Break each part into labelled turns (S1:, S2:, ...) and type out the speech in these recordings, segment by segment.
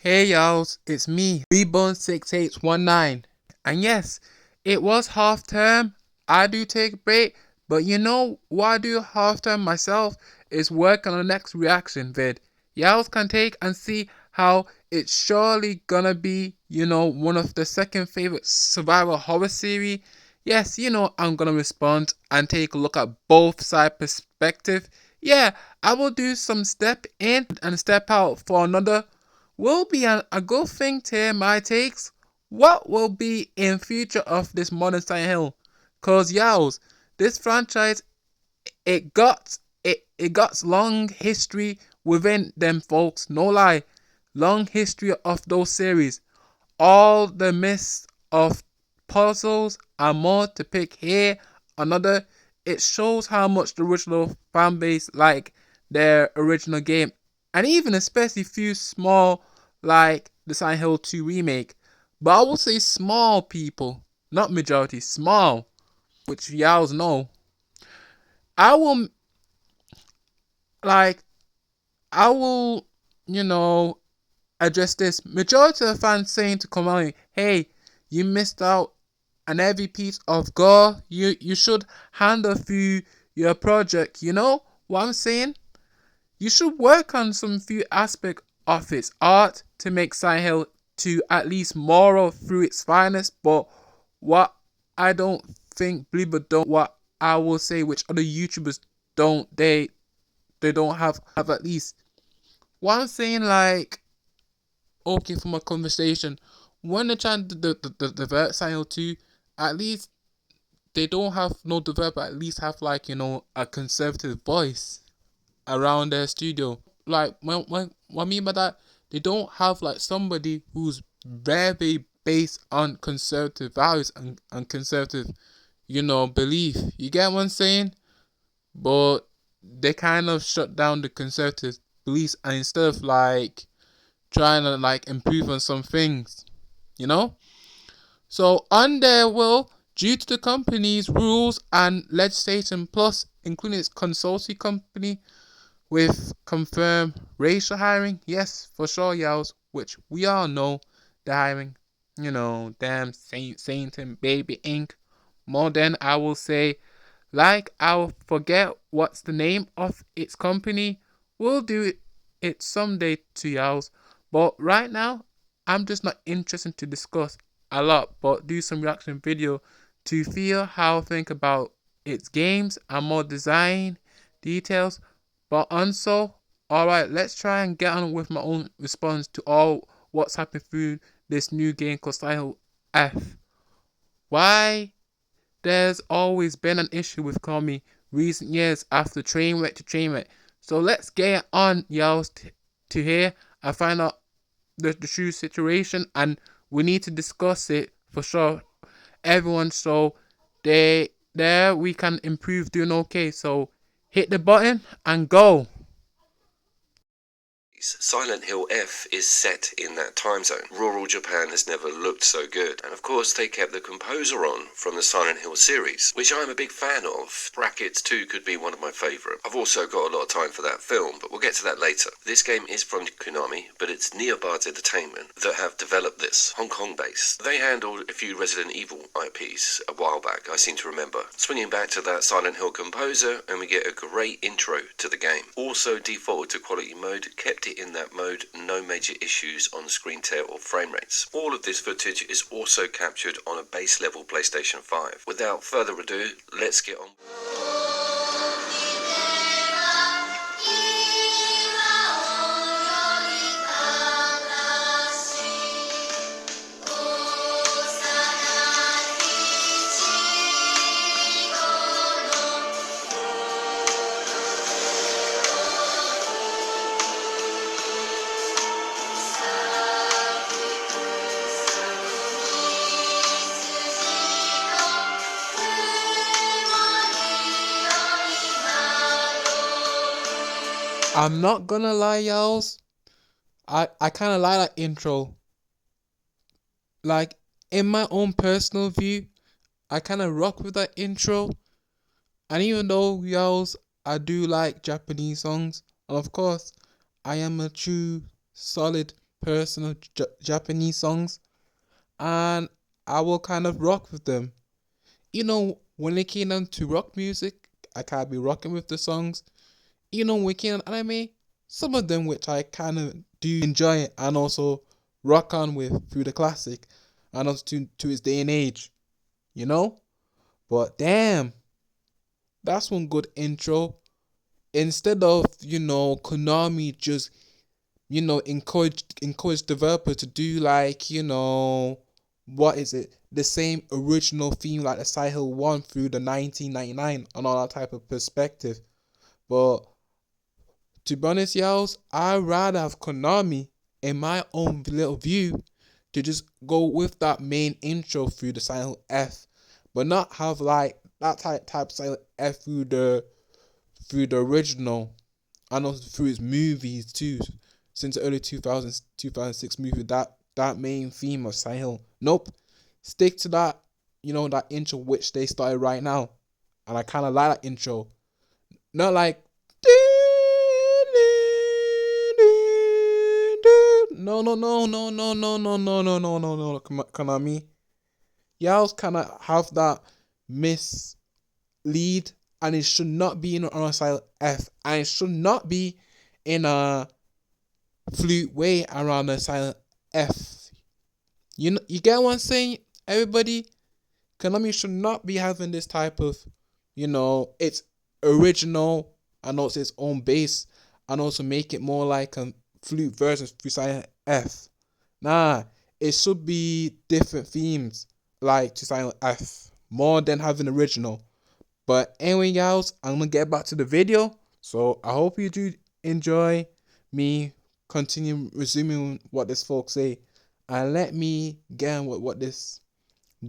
S1: Hey y'alls, it's me, Reborn6819. And yes, it was half term. I do take a break, but you know what I do half term myself is work on the next reaction vid. Y'alls can take and see how it's surely gonna be, one of the second favorite survival horror series. Yes, I'm gonna respond and take a look at both side perspective. Yeah, I will do some step in and step out for another will be a good thing to hear my takes. What will be in future of this modern Silent Hill? Cause yows, this franchise it got long history within them folks, no lie. Long history of those series. All the myths of puzzles and more to pick here. Another, it shows how much the original fan base like their original game, and even especially few small like the Silent Hill 2 remake. But I will say small people, not majority, small, which y'all know. I will like I will you know address this. Majority of fans saying to Konami, hey, you missed out on every piece of gore. You should handle through your project. You know what I'm saying? You should work on some few aspects of its art to make Silent Hill to at least moral through its finest. But what I don't think Bloober don't, what I will say which other YouTubers don't, they don't have at least. What I'm saying, like, okay, from a conversation, when they're trying to divert Silent Hill 2, at least they don't have no developer, at least have like, a conservative voice around their studio. Like, when what I mean by that, they don't have like somebody who's very based on conservative values and conservative, belief. You get what I'm saying? But they kind of shut down the conservative beliefs, and instead of like trying to like improve on some things, you know? So on their will, due to the company's rules and legislation, plus including its consulting company with confirmed racial hiring, yes, for sure, yous, which we all know the hiring, damn Saint and Baby Inc. More than I will say, like I'll forget what's the name of its company. We'll do it someday to y'all. But right now, I'm just not interested to discuss a lot, but do some reaction video to feel how I think about its games and more design details. But also, alright, let's try and get on with my own response to all what's happened through this new game called Silent Hill F. Why there's always been an issue with Konami recent years after train wreck to train wreck. So let's get on, y'all, to here and find out the true situation, and we need to discuss it for sure, everyone. So there we can improve doing okay. So hit the button and go.
S2: Silent Hill F is set in that time zone. Rural Japan has never looked so good. And of course they kept the composer on from the Silent Hill series, which I'm a big fan of. Brackets 2 could be one of my favourite. I've also got a lot of time for that film, but we'll get to that later. This game is from Konami, but it's Neobards Entertainment that have developed this, Hong Kong based. They handled a few Resident Evil IPs a while back, I seem to remember. Swinging back to that Silent Hill composer, and we get a great intro to the game. Also defaulted to quality mode, kept it in that mode, no major issues on screen tear or frame rates. All of this footage is also captured on a base level PlayStation 5. Without further ado, let's get on.
S1: I'm not gonna lie, y'all. I kind of like that intro. Like, in my own personal view, I kind of rock with that intro. And even though, y'all, I do like Japanese songs, and of course, I am a true, solid personal Japanese songs, and I will kind of rock with them. When it came down to rock music, I can't be rocking with the songs. When it came on anime, some of them which I kind of do enjoy and also rock on with through the classic and also to its day and age, you know? But damn, that's one good intro. Instead of, Konami just, encourage developers to do like, what is it? The same original theme like the Silent Hill 1 through the 1999 and all that type of perspective. But to be honest, y'all, I'd rather have Konami in my own little view to just go with that main intro through the Silent Hill F, but not have like that type Silent F through the original and also through its movies too. Since the early 2000s, 2006 movie, that main theme of Silent Hill. Nope. Stick to that, that intro which they started right now. And I kind of like that intro. Not like no, Konami. Y'all kind of have that mislead, and it should not be in a silent F, and it should not be in a flute way around the silent F. You get what I'm saying, everybody? Konami should not be having this type of, its original and also its own bass, and also make it more like a flute version through silent F. Nah, it should be different themes like to silent F more than having original. But anyway, guys, I'm gonna get back to the video. So I hope you do enjoy me continue resuming what this folks say, and let me get on with what this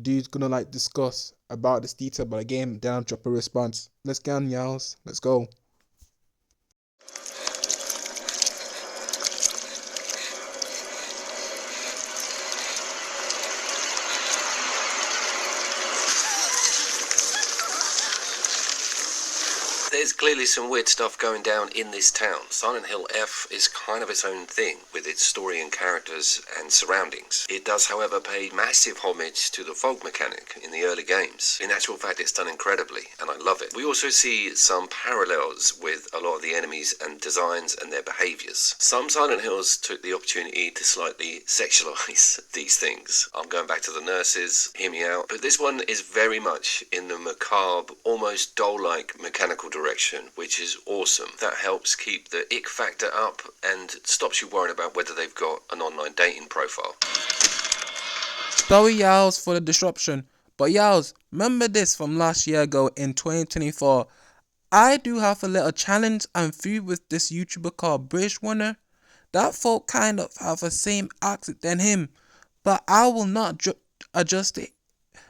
S1: dude's gonna like discuss about this detail about the game. Then I'll drop a response. Let's get on, y'all. Let's go.
S2: There's clearly some weird stuff going down in this town. Silent Hill F is kind of its own thing, with its story and characters and surroundings. It does, however, pay massive homage to the fog mechanic in the early games. In actual fact, it's done incredibly, and I love it. We also see some parallels with a lot of the enemies and designs and their behaviours. Some Silent Hills took the opportunity to slightly sexualise these things. I'm going back to the nurses, hear me out, but this one is very much in the macabre, almost doll-like mechanical direction, which is awesome. That helps keep the ick factor up and stops you worrying about whether they've got an online dating profile.
S1: Sorry, y'all, for the disruption, but y'all, remember this from last year ago in 2024. I do have a little challenge and feud with this YouTuber called British Winner. That folk kind of have the same accent than him, but I will not adjust it.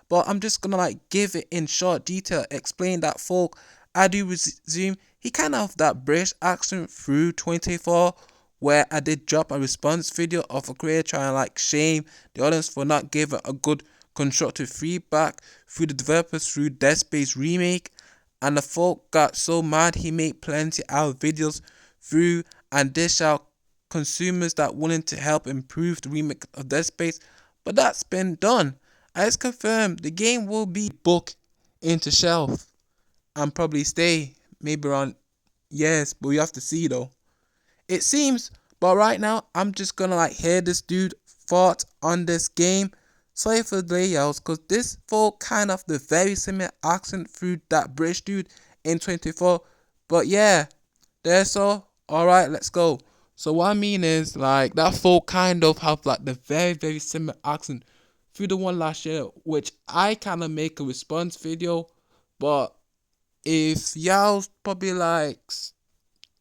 S1: But I'm just gonna like give it in short detail, explain that folk. I do resume. He kind of have that British accent through 24, where I did drop a response video of a creator trying to like shame the audience for not giving a good constructive feedback through the developers through Dead Space remake, and the folk got so mad he made plenty of videos through and dish out consumers that willing to help improve the remake of Dead Space, but that's been done. As confirmed, the game will be booked into shelf and probably stay maybe around years, but we have to see though. It seems, but right now I'm just gonna like hear this dude thought on this game. Sorry for the layouts, cause this folk kind of the very similar accent through that British dude in 24. But yeah, there's so alright, let's go. So what I mean is like that folk kind of have like the very similar accent through the one last year, which I kind of make a response video, but if y'all probably like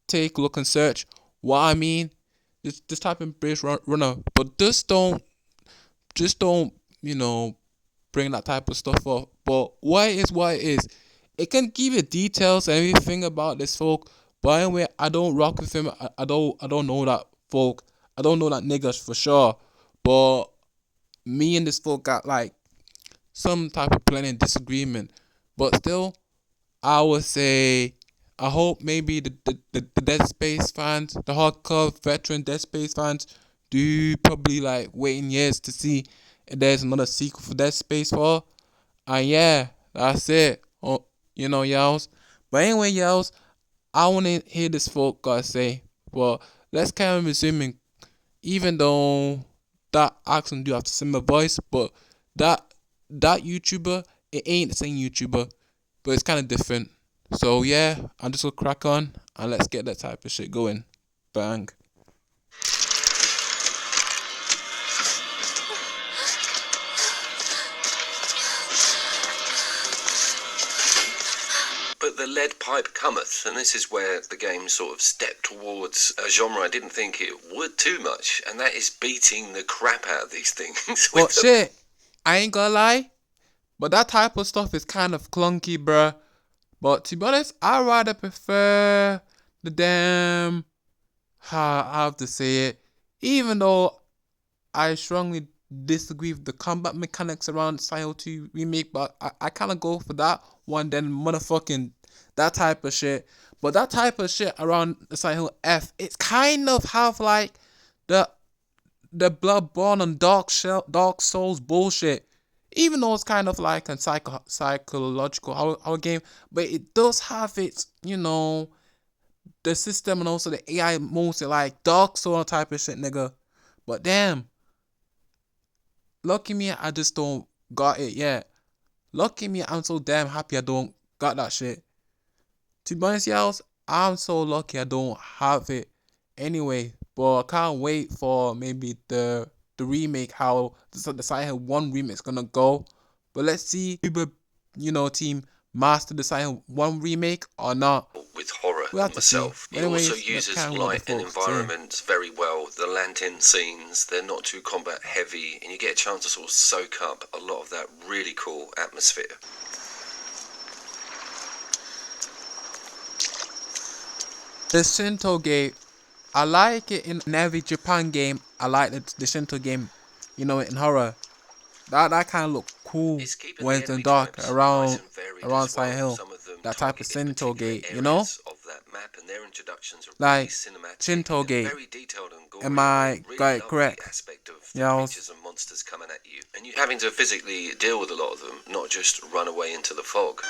S1: take a look and search what I mean, just type in British Runner, but just don't bring that type of stuff up. But what it is, it can give you details and everything about this folk. But anyway, I don't rock with him. I don't know that folk. I don't know that niggas for sure. But me and this folk got like some type of plenty disagreement. But still, I would say I hope maybe the Dead Space fans, the hardcore veteran Dead Space fans, do probably like waiting years to see if there's another sequel for Dead Space 4. And yeah, that's it. Oh, yells. But anyway, yells, I want to hear this folk gotta say. But let's kind of resuming, even though that accent do have the similar voice, but that that YouTuber, it ain't the same YouTuber, but it's kind of different. So yeah, I'm just gonna crack on and let's get that type of shit going. Bang.
S2: But the lead pipe cometh, and this is where the game sort of stepped towards a genre I didn't think it would too much, and that is beating the crap out of these things.
S1: Well, shit, I ain't gonna lie, but that type of stuff is kind of clunky, bruh. But to be honest, I rather prefer the damn, how I have to say it, even though I strongly disagree with the combat mechanics around Silent 2 remake, but I kind of go for that one than motherfucking that type of shit. But that type of shit around the Silent Hill F, it's kind of have like the Bloodborne and Dark Souls bullshit. Even though it's kind of like a psychological horror game, but it does have its, the system and also the AI mostly like Dark Souls type of shit, nigga. But damn, lucky me, I just don't got it yet. Lucky me, I'm so damn happy I don't got that shit. To be honest, y'all, I'm so lucky I don't have it anyway. But I can't wait for maybe the remake, how the Silent Hill 1 remake's gonna go. But let's see if team master the Silent Hill 1 remake or not.
S2: With horror
S1: We'll have to see.
S2: myself. It
S1: Anyways,
S2: also uses
S1: that's kinda what
S2: light
S1: the
S2: and
S1: folks say.
S2: environment very well. The lantern scenes, they're not too combat heavy, and you get a chance to sort of soak up a lot of that really cool atmosphere.
S1: The Shinto game, I like it in every Japan game. I like the Shinto game, in horror. That kind of look cool
S2: It's keeping
S1: when
S2: the
S1: it's in
S2: enemy
S1: dark
S2: types
S1: around
S2: nice and varied
S1: around
S2: as well.
S1: Silent Hill.
S2: Some of them
S1: That type of
S2: targeting
S1: Shinto
S2: particular
S1: gate,
S2: areas of that map, and their introductions are
S1: like
S2: really cinematic
S1: Shinto
S2: and
S1: gate.
S2: very detailed and gory.
S1: Am I
S2: really
S1: got it
S2: love
S1: correct?
S2: the aspect of the
S1: Yeah,
S2: creatures and monsters coming at you, and you having to physically deal with a lot of them, not just run away into the fog.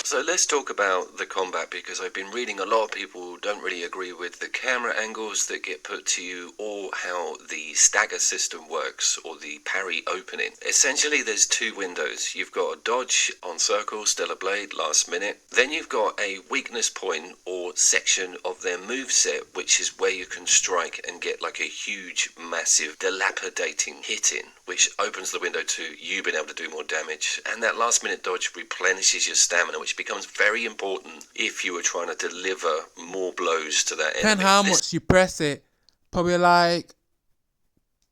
S2: So let's talk about the combat, because I've been reading a lot of people don't really agree with the camera angles that get put to you or how the stagger system works or the parry opening. Essentially there's two windows. You've got a dodge on circle, Stellar Blade, last minute. Then you've got a weakness point or section of their moveset, which is where you can strike and get like a huge, massive, dilapidating hit in, which opens the window to you being able to do more damage. And that last minute dodge replenishes your stamina, which becomes very important if you were trying to deliver more blows to that enemy.
S1: Depend how much you press it, probably like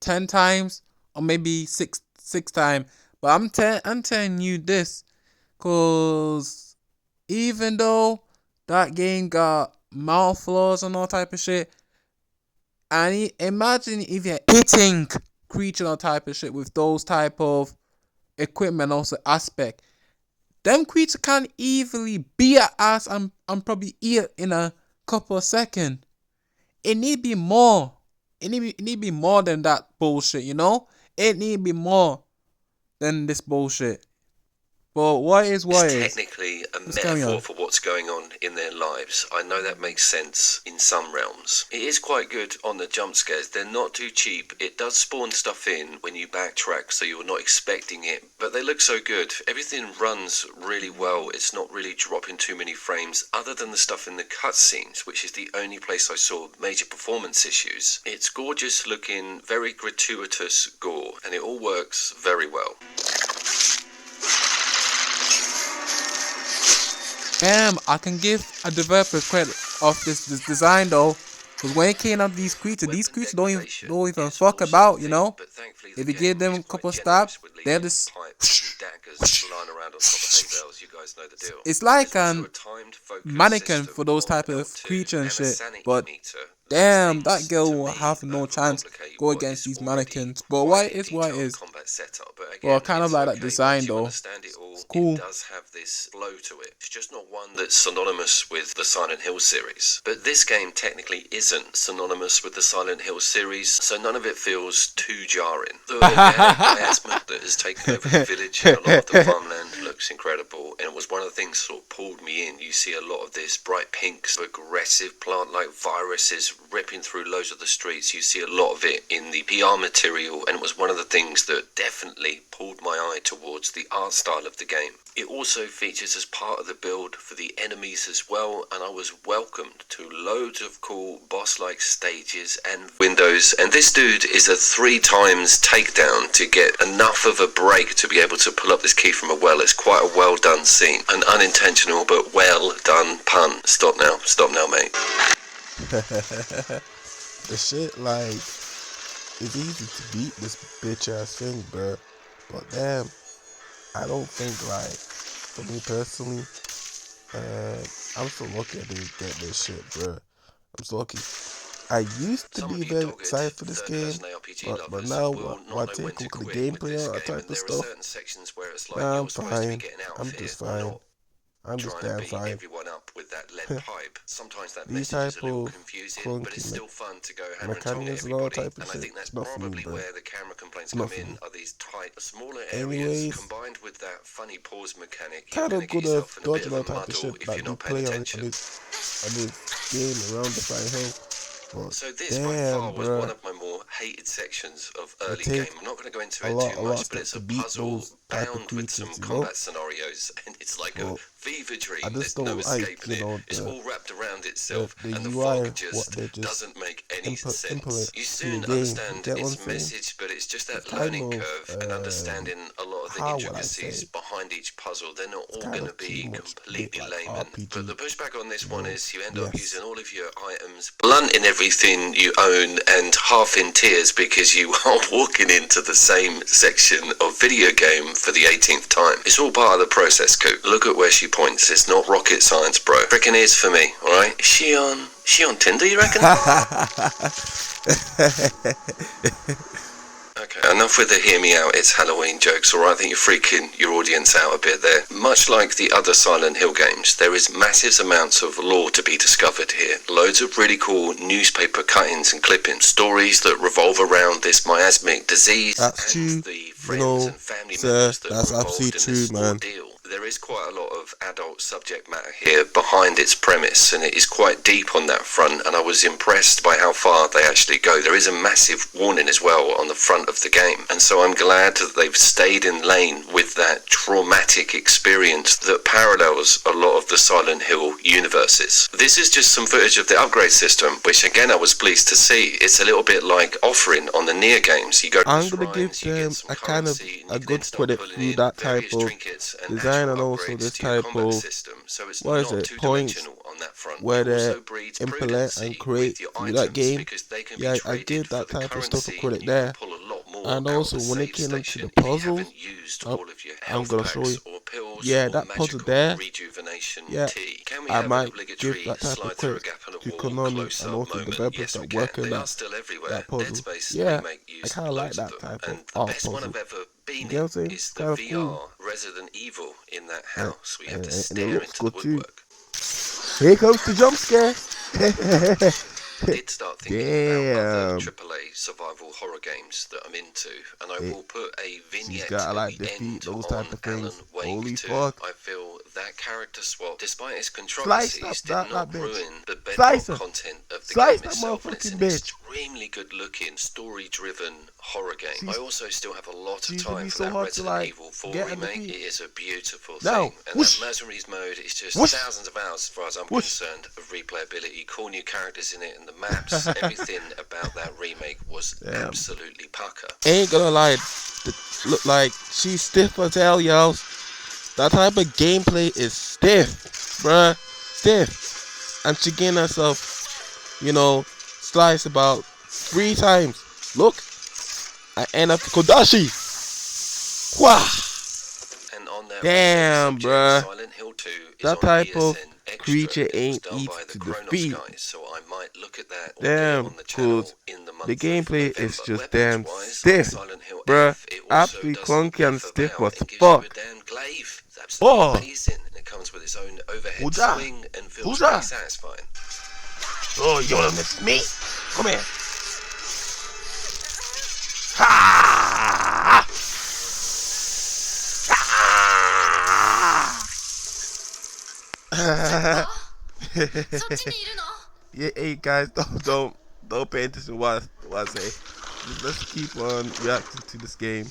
S1: 10 times or maybe six times. But I'm telling you this, cause even though that game got mouth flaws and all type of shit, and imagine if you're hitting creature and type of shit with those type of equipment also aspect. Them creatures can easily beat your ass and probably eat it in a couple of seconds. It need be more. It need be more than that bullshit, It need be more than this bullshit. But what is?
S2: It's technically a metaphor for what's going on in their lives. I know that makes sense in some realms. It is quite good on the jump scares. They're not too cheap. It does spawn stuff in when you backtrack, so you're not expecting it. But they look so good. Everything runs really well. It's not really dropping too many frames, other than the stuff in the cutscenes, which is the only place I saw major performance issues. It's gorgeous looking, very gratuitous gore, and it all works very well.
S1: Damn, I can give a developer credit of this design though, because when it came out these creatures don't even fuck about, If you give them a couple of stabs, they're just. It's like mannequin for those type of creatures and shit, but damn,
S2: These,
S1: that girl
S2: to
S1: will
S2: me,
S1: have no chance
S2: overcomplicate
S1: go
S2: what
S1: against
S2: is
S1: these
S2: already
S1: mannequins. But
S2: quite
S1: what
S2: a
S1: it is, what it
S2: detailed
S1: is.
S2: combat setup. But
S1: Well, I
S2: again,
S1: kind of
S2: it's
S1: like that
S2: okay
S1: design
S2: once you
S1: though.
S2: understand it all.
S1: It's cool.
S2: It does have this flow to it. It's just not one that's synonymous with the Silent Hill series. But this game technically isn't synonymous with the Silent Hill series, so none of it feels too jarring. The organic miasma that has taken over the village and a lot of the farmland looks incredible, and it was one of the things that sort of pulled me in. You see a lot of this bright pinks, aggressive plant-like viruses ripping through loads of the streets. You see a lot of it in the PR material, and it was one of the things that definitely pulled my eye towards the art style of the game. It also features as part of the build for the enemies as well, and I was welcomed to loads of cool boss-like stages and windows, and this dude is a 3 times takedown to get enough of a break to be able to pull up this key from a well. It's quite a well done scene, an unintentional but well done pun. Stop now mate.
S3: The shit, like, it's easy to beat this bitch ass thing, bruh. But damn, I don't think, like, for me personally, I'm so lucky I didn't get this shit, bruh. I'm so lucky. I used to be very excited for this game, but now when I take a look at the gameplay and that type of stuff, nah, I'm fine. I'm just fine. I'm just damn fine.
S2: Everyone up with that lead pipe. Sometimes that
S3: These
S2: message is
S3: type
S2: a little
S3: of
S2: confusing, but it's still fun to go hammer and tong at
S3: mechanisms and all
S2: everybody.
S3: type of
S2: And I
S3: shit,
S2: think that's
S3: it's not for me,
S2: probably
S3: bro.
S2: where the camera complaints
S3: It's not
S2: come
S3: for
S2: in,
S3: me.
S2: are these tight, smaller
S3: Anyways,
S2: areas combined with that funny pause mechanic.
S3: kind
S2: You're
S3: of
S2: gonna get
S3: good at
S2: yourself in a bit
S3: dodging
S2: of
S3: all
S2: a
S3: type of
S2: muddle
S3: shit
S2: if
S3: that
S2: you're
S3: you
S2: not paying
S3: play on
S2: attention.
S3: this game around the Silent Hill. But
S2: So this by
S3: damn,
S2: far was one
S3: bruh,
S2: of my more hated sections of
S3: it
S2: early game.
S3: take
S2: I'm not going to go into
S3: a
S2: it too
S3: lot
S2: much, but
S3: stuff
S2: it's
S3: to
S2: a
S3: beat
S2: puzzle
S3: those type of
S2: bound with some
S3: creatures, you know.
S2: combat scenarios, and it's like a
S3: But
S2: fever dream.
S3: I just
S2: There's no
S3: don't like,
S2: escaping
S3: you
S2: it.
S3: know,
S2: It's all wrapped around
S3: the
S2: itself, and the
S3: UI,
S2: fog just
S3: what they just
S2: doesn't make any sense.
S3: implement
S2: You
S3: to the
S2: soon
S3: game.
S2: understand
S3: You get what I'm
S2: its
S3: saying?
S2: message, but it's just that
S3: It's kind
S2: learning
S3: of,
S2: curve and understanding a lot of the
S3: how would I
S2: intricacies
S3: say?
S2: behind each puzzle. They're not all
S3: kind
S2: going to
S3: of too
S2: be
S3: much
S2: completely
S3: bit like
S2: layman.
S3: RPG,
S2: But the pushback on this
S3: you
S2: one
S3: know?
S2: is you end up
S3: Yes.
S2: using all of your items, blunting everything you own, and half in tears because you are walking into the same section of video game for the 18th time. It's all part of the process, Coop. Look at where she points. It's not rocket science, bro. Frickin' is for me, alright? Is she on Tinder, you reckon? Okay, enough with the hear me out, it's Halloween jokes, alright? I think you're freaking your audience out a bit there. Much like the other Silent Hill games, there is massive amounts of lore to be discovered here. Loads of really cool newspaper cuttings and clippings, stories that revolve around this miasmic disease,
S3: That's
S2: and
S3: true,
S2: the
S3: you
S2: friends
S3: know,
S2: and family
S3: sir,
S2: members that
S3: that's
S2: were involved in
S3: absolutely
S2: this
S3: true, man.
S2: ordeal. There is quite a lot of adult subject matter here behind its premise, and it is quite deep on that front, and I was impressed by how far they actually go. There is a massive warning as well on the front of the game, and so I'm glad that they've stayed in lane with that traumatic experience that parallels a lot of the Silent Hill universes. This is just some footage of the upgrade system, which again I was pleased to see. It's a little bit like Offering on the Nier games. You go to
S3: I'm
S2: the
S3: gonna give
S2: shrines, you get
S3: them
S2: some
S3: a kind of
S2: currency, and
S3: a
S2: you then
S3: good
S2: start
S3: credit
S2: pulling
S3: through
S2: in
S3: that
S2: various
S3: type of
S2: trinkets and
S3: design, and
S2: actual
S3: also
S2: upgrades
S3: this
S2: to your
S3: type
S2: combat
S3: of,
S2: system, so it's
S3: what is
S2: not
S3: it,
S2: two-dimensional on that front.
S3: where
S2: It also
S3: they
S2: breeds
S3: implement and
S2: prudency
S3: create
S2: with your
S3: through
S2: items
S3: that game.
S2: because they can
S3: Yeah,
S2: be
S3: I
S2: traded
S3: give
S2: for
S3: that
S2: the
S3: type of stuff a
S2: currency.
S3: credit
S2: You
S3: there.
S2: can pull a lot more
S3: And
S2: out
S3: also
S2: of the
S3: when it
S2: save
S3: came into
S2: station
S3: the
S2: if you
S3: puzzles,
S2: haven't used all of your
S3: I'm
S2: health
S3: gonna show
S2: packs
S3: you.
S2: or pills
S3: Yeah,
S2: or
S3: that puzzle
S2: magical
S3: there.
S2: rejuvenation
S3: Yeah,
S2: tea. Can we
S3: I
S2: have
S3: might
S2: an
S3: give
S2: obligatory
S3: that type
S2: slide
S3: of
S2: through a
S3: credit
S2: gap in a
S3: to
S2: wall
S3: Konami
S2: close-up
S3: and also the
S2: moment?
S3: developers
S2: Yes, we
S3: that
S2: can.
S3: work on
S2: They are
S3: that
S2: still everywhere.
S3: that
S2: Dead
S3: puzzle.
S2: Space
S3: Yeah,
S2: remake
S3: I
S2: used
S3: kind of like
S2: loads of
S3: that
S2: them,
S3: type
S2: and
S3: of
S2: the
S3: art
S2: best one
S3: puzzle.
S2: I've ever been
S3: You get what I'm saying?
S2: in is
S3: It's
S2: the
S3: kind of
S2: VR
S3: cool.
S2: Resident Evil in that
S3: And,
S2: house. We have to
S3: and it
S2: stare
S3: looks
S2: into the
S3: good too.
S2: woodwork.
S3: Here comes the jump scare.
S2: I did start thinking about other
S3: Damn.
S2: AAA survival horror games that I'm into, and I
S3: It-
S2: will put a vignette
S3: she's gotta,
S2: at
S3: like,
S2: the
S3: defeat
S2: end
S3: those
S2: on
S3: type of
S2: Alan
S3: things.
S2: Wake
S3: Holy
S2: 2.
S3: fuck.
S2: I feel that character swap, despite its
S3: Slice
S2: controversies, did
S3: that
S2: not
S3: bitch.
S2: ruin the
S3: Slice
S2: bedrock
S3: her.
S2: content of the
S3: Slice
S2: game
S3: that
S2: itself, and it's
S3: motherfucking
S2: an
S3: bitch.
S2: extremely good-looking, story-driven horror game.
S3: She's-
S2: I also still have a lot of
S3: she's gonna
S2: time
S3: be
S2: for
S3: so
S2: that
S3: hard to,
S2: Resident
S3: like,
S2: Evil 4
S3: get and
S2: remake.
S3: defeat.
S2: It is a beautiful
S3: Now,
S2: thing, and
S3: whoosh.
S2: that Mercenaries mode is just
S3: Whoosh.
S2: thousands of hours, as far as I'm
S3: Whoosh.
S2: concerned, of replayability. Cool new characters in it, and the maps, everything about that remake was
S3: Damn.
S2: absolutely pucker.
S3: Ain't gonna lie, look like she's stiff as hell, y'all. That type of gameplay is stiff, bruh, stiff. And she getting herself, you know, sliced about 3 times. Look, I end up Kodashi. Wah.
S2: And on that
S3: Damn,
S2: subject,
S3: bruh.
S2: Silent Hill 2 is
S3: That
S2: on
S3: type of
S2: PSN
S3: creature
S2: It was
S3: ain't
S2: done
S3: easy
S2: by the
S3: to
S2: Kronos
S3: defeat.
S2: guys, so I might look at that or get it
S3: Damn
S2: on the channel
S3: good.
S2: in the
S3: The
S2: month of
S3: gameplay is
S2: November.
S3: just damn
S2: Weapons-wise, on
S3: stiff,
S2: Silent Hill
S3: bruh.
S2: F, it also
S3: Absolutely
S2: does the
S3: clunky and
S2: death
S3: stiff
S2: about
S3: as
S2: and gives you a
S3: fuck.
S2: damn glaive. It's absolutely
S3: Oh,
S2: amazing, and it comes with its own overhead
S3: who's that?
S2: swing and feels
S3: Who's
S2: pretty
S3: that?
S2: satisfying.
S3: Oh, you wanna miss me? Come here. Ha! Ha! Yeah, hey guys, don't pay attention to what I say. Let's keep on reacting to this game.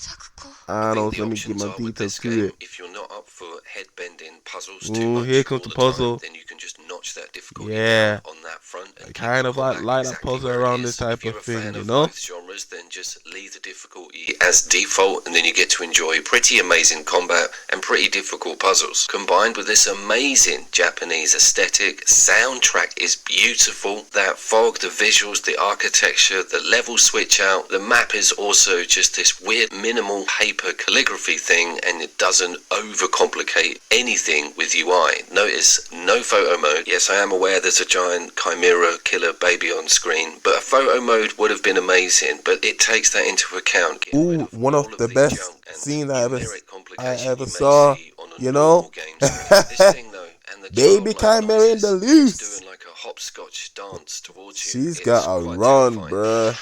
S2: I
S3: And
S2: think
S3: also
S2: the
S3: let me give
S2: options
S3: my
S2: are with
S3: details
S2: this
S3: to
S2: game,
S3: it.
S2: if you're not up for head-bending puzzles too
S3: Ooh,
S2: much
S3: here comes
S2: all
S3: the
S2: the time,
S3: puzzle.
S2: then you can just notch that difficulty
S3: Yeah.
S2: down on that front and keep
S3: Kind
S2: the
S3: of like
S2: combat
S3: that
S2: exactly
S3: puzzle
S2: where it
S3: around
S2: is.
S3: this type
S2: If you're
S3: of
S2: a fan
S3: thing, you
S2: of
S3: know?
S2: both genres, then just leave the difficulty as default, and then you get to enjoy pretty amazing combat and pretty difficult puzzles. Combined with this amazing Japanese aesthetic, soundtrack is beautiful. That fog, the visuals, the architecture, the level switch out, the map is also just this weird minimal paper calligraphy thing, and it doesn't overcomplicate anything with UI. Notice no photo mode. Yes, I am aware there's a giant chimera killer baby on screen, but a photo mode would have been amazing, but it takes that into account.
S3: Ooh, one of the best scenes I ever saw, you know?
S2: This thing though, and the
S3: Baby
S2: childlike
S3: Chimera in the
S2: noises,
S3: loose.
S2: it's doing like a hopscotch dance towards you.
S3: She's
S2: It's
S3: got a
S2: quite
S3: run,
S2: terrifying.
S3: bruh.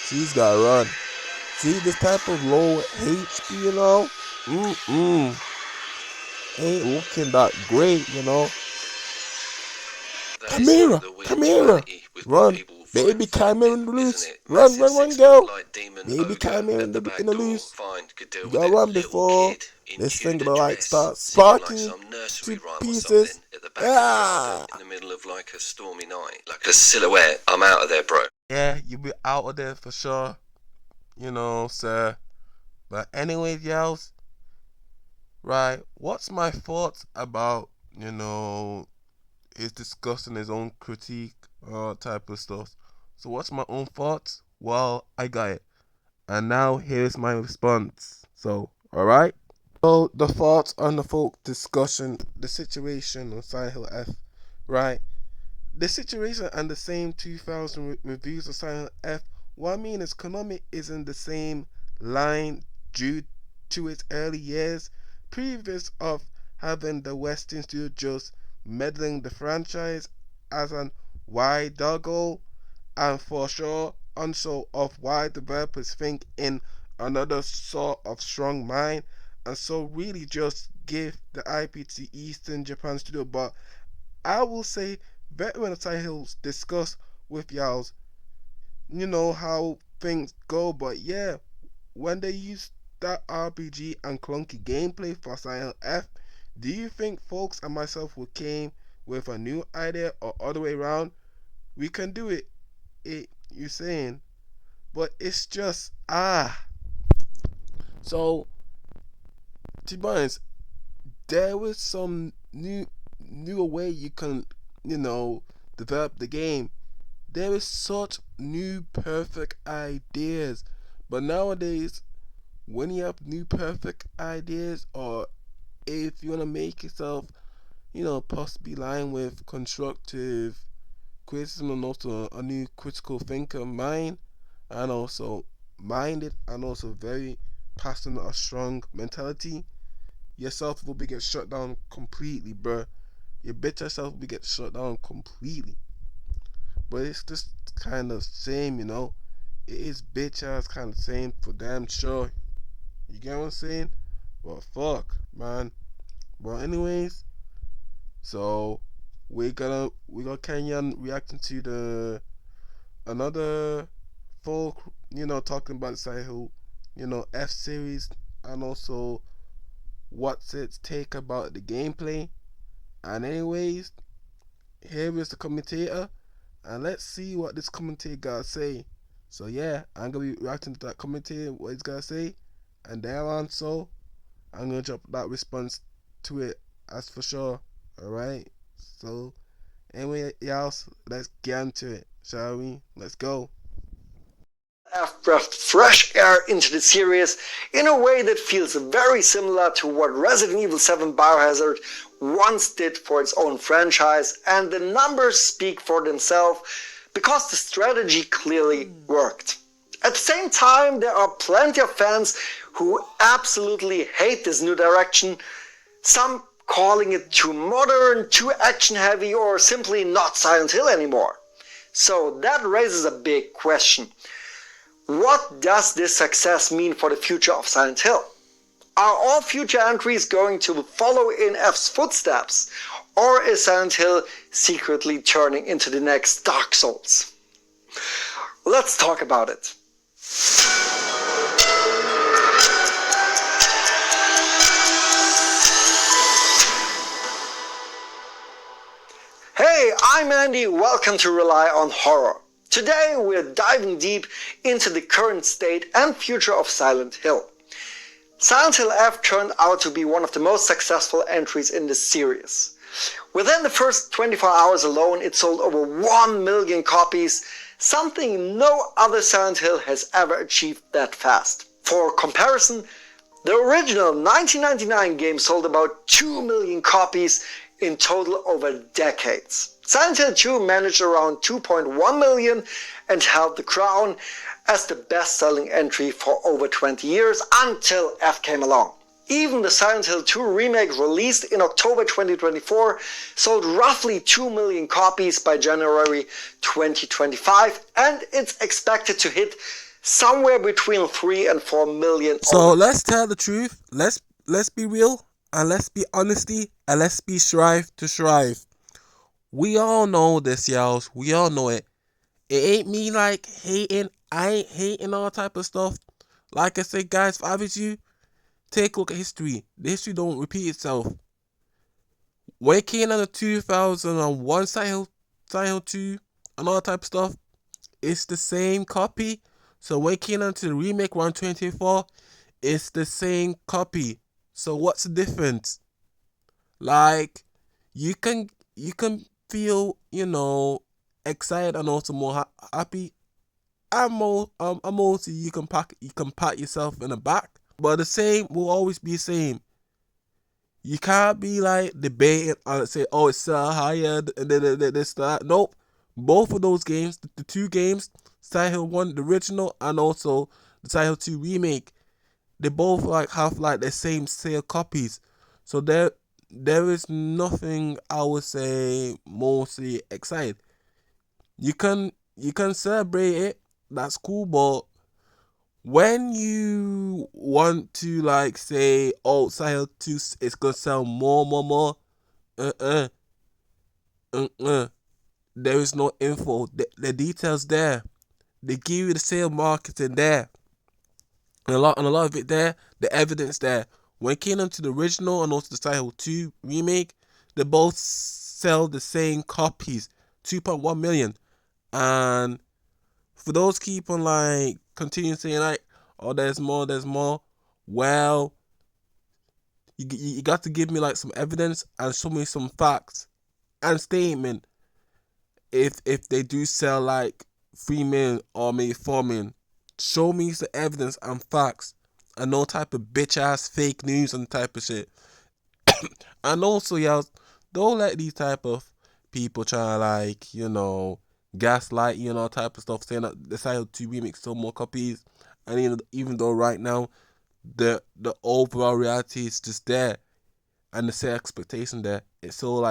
S3: She's got a run. See this type of low HP, you know? Ain't looking that great, you know?
S2: That is
S3: Chimera,
S2: the weird
S3: Chimera,
S2: duality with what
S3: run.
S2: people
S3: Baby
S2: find
S3: Chimera in
S2: frightening,
S3: the
S2: isn't
S3: loose.
S2: it?
S3: Run,
S2: Massive
S3: run, run, girl.
S2: 6-foot-like demon
S3: Baby
S2: ogre
S3: Chimera
S2: at the back
S3: in the
S2: door.
S3: loose.
S2: Fine, could deal
S3: You
S2: with
S3: gotta
S2: it.
S3: run
S2: Little
S3: before
S2: kid in
S3: this thing
S2: Tudor
S3: gonna like
S2: dress,
S3: start
S2: singing like
S3: sparking
S2: some nursery
S3: to
S2: rhyme or
S3: pieces.
S2: something at the back of the garden in the middle of like a stormy night, like a silhouette. I'm out of there, bro.
S3: Yeah, you'll be out of there for sure. You know, sir. But anyways, yells. Right, what's my thoughts about, his discussing his own critique, type of stuff. So what's my own thoughts? Well, I got it. And now here's my response. So, alright? So the thoughts on the folk discussion, the situation on Silent Hill F, right? The situation and the same 2000 reviews of Silent F, what I mean is Konami is in the same line due to its early years, previous of having the Western studio just meddling the franchise as an wide goal, and for sure also of why developers think in another sort of strong mind, and so really just give the IP to Eastern Japan studio. But I will say veteran of Silent Hills discuss with y'all's, how things go. But yeah, when they use that RPG and clunky gameplay for Silent Hill F, do you think folks and myself will came with a new idea or other way around? We can do it. You saying, but it's just So to be honest, there was some newer way you can, develop the game. There is such new perfect ideas, but nowadays, when you have new perfect ideas, or if you wanna make yourself, possibly line with constructive criticism and also a new critical thinker mind, and also minded and also very passionate or strong mentality, yourself will be get shut down completely, bruh. Your bitch yourself will be get shut down completely. But it's just kind of same, It is bitch ass kind of same for damn sure. You get what I'm saying? Well, fuck, man. Well, anyways, so we got Kenyan reacting to the another folk, talking about Silent Hill, F series, and also what's its take about the gameplay. And anyways, here is the commentator, and let's see what this commentator gotta say. So yeah, I'm gonna be reacting to that commentator, what he's gotta say, and thereon, so I'm gonna drop that response to it as for sure. Alright, so anyway, y'all, let's get into it, shall we? Let's go.
S4: Have breathed fresh air into the series in a way that feels very similar to what Resident Evil 7 Biohazard once did for its own franchise, and the numbers speak for themselves because the strategy clearly worked. At the same time, there are plenty of fans who absolutely hate this new direction, some calling it too modern, too action heavy, or simply not Silent Hill anymore. So that raises a big question. What does this success mean for the future of Silent Hill? Are all future entries going to follow in F's footsteps? Or is Silent Hill secretly turning into the next Dark Souls? Let's talk about it. Hey, I'm Andy, welcome to Rely on Horror. Today we're diving deep into the current state and future of Silent Hill. Silent Hill F turned out to be one of the most successful entries in the series. Within the first 24 hours alone, it sold over 1 million copies, something no other Silent Hill has ever achieved that fast. For comparison, the original 1999 game sold about 2 million copies in total over decades. Silent Hill 2 managed around 2.1 million and held the crown as the best-selling entry for over 20 years until F came along. Even the Silent Hill 2 remake released in October 2024 sold roughly 2 million copies by January 2025, and it's expected to hit somewhere between 3 and 4 million.
S3: So let's tell the truth. Let's be real, and let's be honesty, and let's be strive to strive. We all know this, y'all. We all know it. It ain't me like hating. I ain't hating all type of stuff. Like I said, guys, if I was you, take a look at history. The history don't repeat itself. When it came out of 2001 Silent Hill 2 and all type of stuff, it's the same copy. So when it came out to the remake around 2024, it's the same copy. So what's the difference? Like, you can feel, excited and also more happy. I'm also you can pat yourself in the back. But the same will always be the same. You can't be like debating and say, oh, it's higher and this that. Nope. Both of those games, the two games, Silent Hill 1, the original, and also the Silent Hill 2 remake, they both have the same sale copies. So there is nothing I would say mostly excited. You can celebrate it, that's cool, but when you want to say, oh, Silent Hill 2 is gonna sell more, there is no info. The details there. They give you the sale marketing there. And a lot of it there, the evidence there. When it came into the original and also the Silent Hill 2 remake, they both sell the same copies, 2.1 million. And for those keep on continue saying oh, there's more. Well, you got to give me some evidence and show me some facts and statement. If they do sell 3 million or maybe 4 million, show me the evidence and facts and no type of bitch ass fake news and type of shit. And also, y'all, don't let these type of people try gaslight you and all type of stuff, saying that the Silent Hill 2 remake sold more copies. And even though right now the overall reality is just there and the same expectation there, it's sold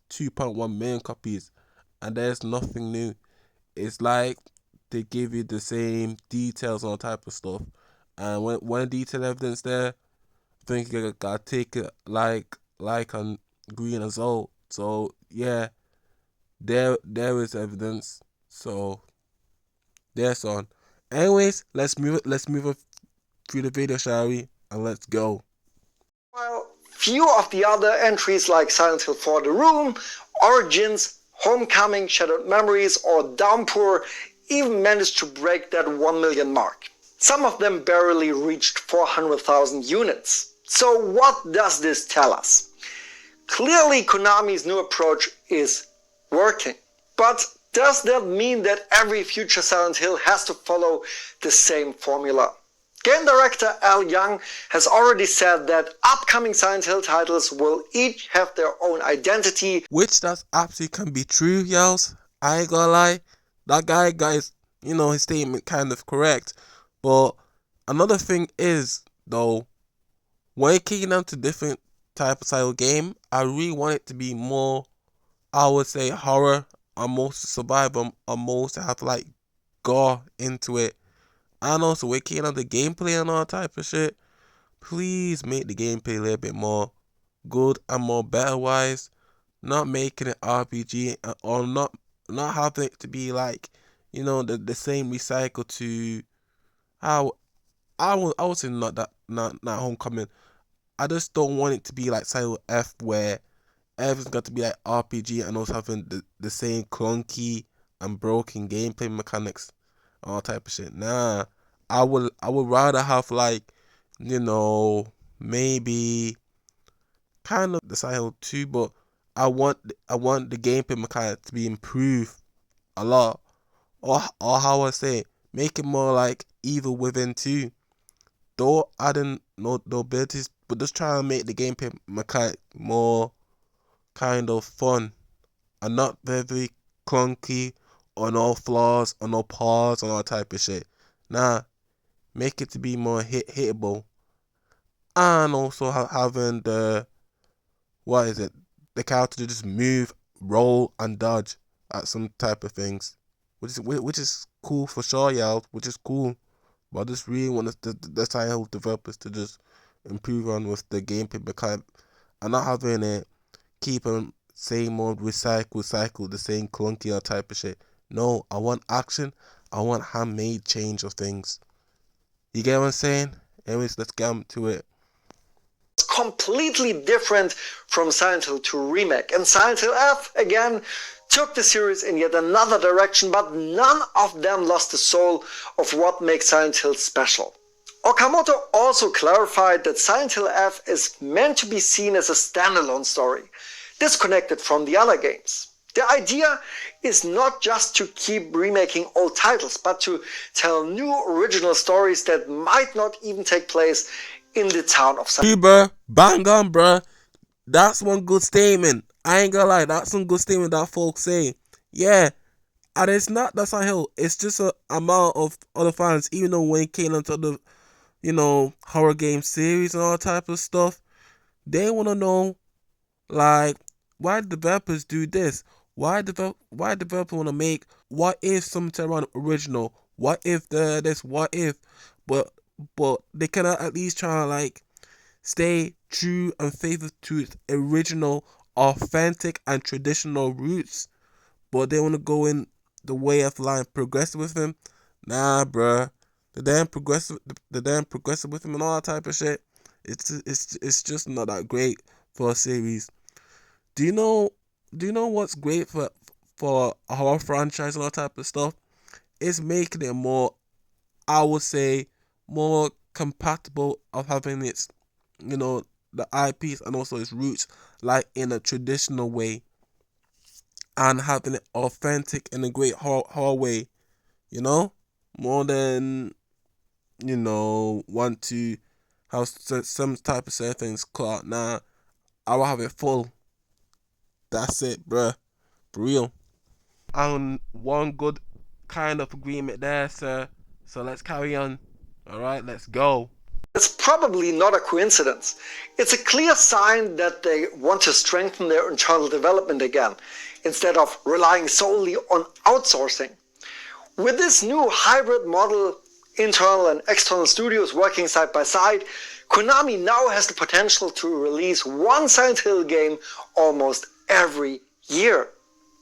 S3: 2.1 million copies, and there's nothing new. It's they give you the same details on all type of stuff, and when detailed evidence there, I think you gotta take it like on green as well. So yeah, there is evidence. So there's on. Anyways, let's move on through the video, shall we? And let's go.
S4: While few of the other entries like Silent Hill 4 The Room, Origins, Homecoming, Shattered Memories, or Downpour even managed to break that 1 million mark. Some of them barely reached 400,000 units. So what does this tell us? Clearly Konami's new approach is working. But Does that mean that every future Silent Hill has to follow the same formula? Game director Al Young has already said that upcoming Silent Hill titles will each have their own identity.
S3: Which that's absolutely can be true, yells. I ain't gonna lie. That guys, his statement kind of correct. But another thing is, though, when it came down to different type of style game, I really want it to be more, I would say, horror, or most survival, or most have like gore into it. And also, when it came down to gameplay and all type of shit, please make the gameplay a little bit more good and more better wise. Not making it RPG or not having it to be like, the same recycle to how I would say not Homecoming. I just don't want it to be like Silent F where everything's got to be like RPG and also having the same clunky and broken gameplay mechanics, all type of shit. Nah, I would rather have like, maybe kind of the Silent 2, but I want the gameplay mechanics to be improved a lot, or how I say, make it more like Evil Within 2. Though adding no abilities, but just try and make the gameplay mechanic more kind of fun and not very clunky or no flaws or no pause and all type of shit. Nah, make it to be more hittable, and also having the character to just move, roll, and dodge at some type of things, which is cool for sure, yeah, which is cool. But I just really want the Silent Hill developers to just improve on with the gameplay mechanic and not having it keep on same old recycle the same clunky type of shit. No, I want action. I want handmade change of things. You get what I'm saying? Anyways, let's get to it.
S4: It's completely different from Silent Hill 2 Remake, and Silent Hill F, again, took the series in yet another direction, but none of them lost the soul of what makes Silent Hill special. Okamoto also clarified that Silent Hill F is meant to be seen as a standalone story, disconnected from the other games. The idea is not just to keep remaking old titles, but to tell new original stories that might not even take place in the town of Silent
S3: Hill. Bang on, bruh. That's one good statement. I ain't gonna lie, that's some good statement that folks say. Yeah, and it's not that Silent Hill. It's just a amount of other fans, even though when it came into the, horror game series and all type of stuff, they want to know, like, why developers do this? Why developers want to make what if something around original? What if this? What if? But they cannot at least try to like stay true and faithful to its original, authentic and traditional roots. But they want to go in the way of line progressive with him. Nah, bruh. The damn progressive with him and all that type of shit. It's just not that great for a series. Do you know what's great for a horror franchise and all type of stuff? It's making it more, I would say, more compatible of having its, the IPs and also its roots like in a traditional way, and having it authentic in a great horror way, more than want to have some type of certain things cut out. Nah, I will have it full. That's it, bruh. For real. And one good kind of agreement there, sir. So let's carry on. Alright, let's go.
S4: It's probably not a coincidence. It's a clear sign that they want to strengthen their internal development again, instead of relying solely on outsourcing. With this new hybrid model, internal and external studios working side by side, Konami now has the potential to release one Silent Hill game almost every year.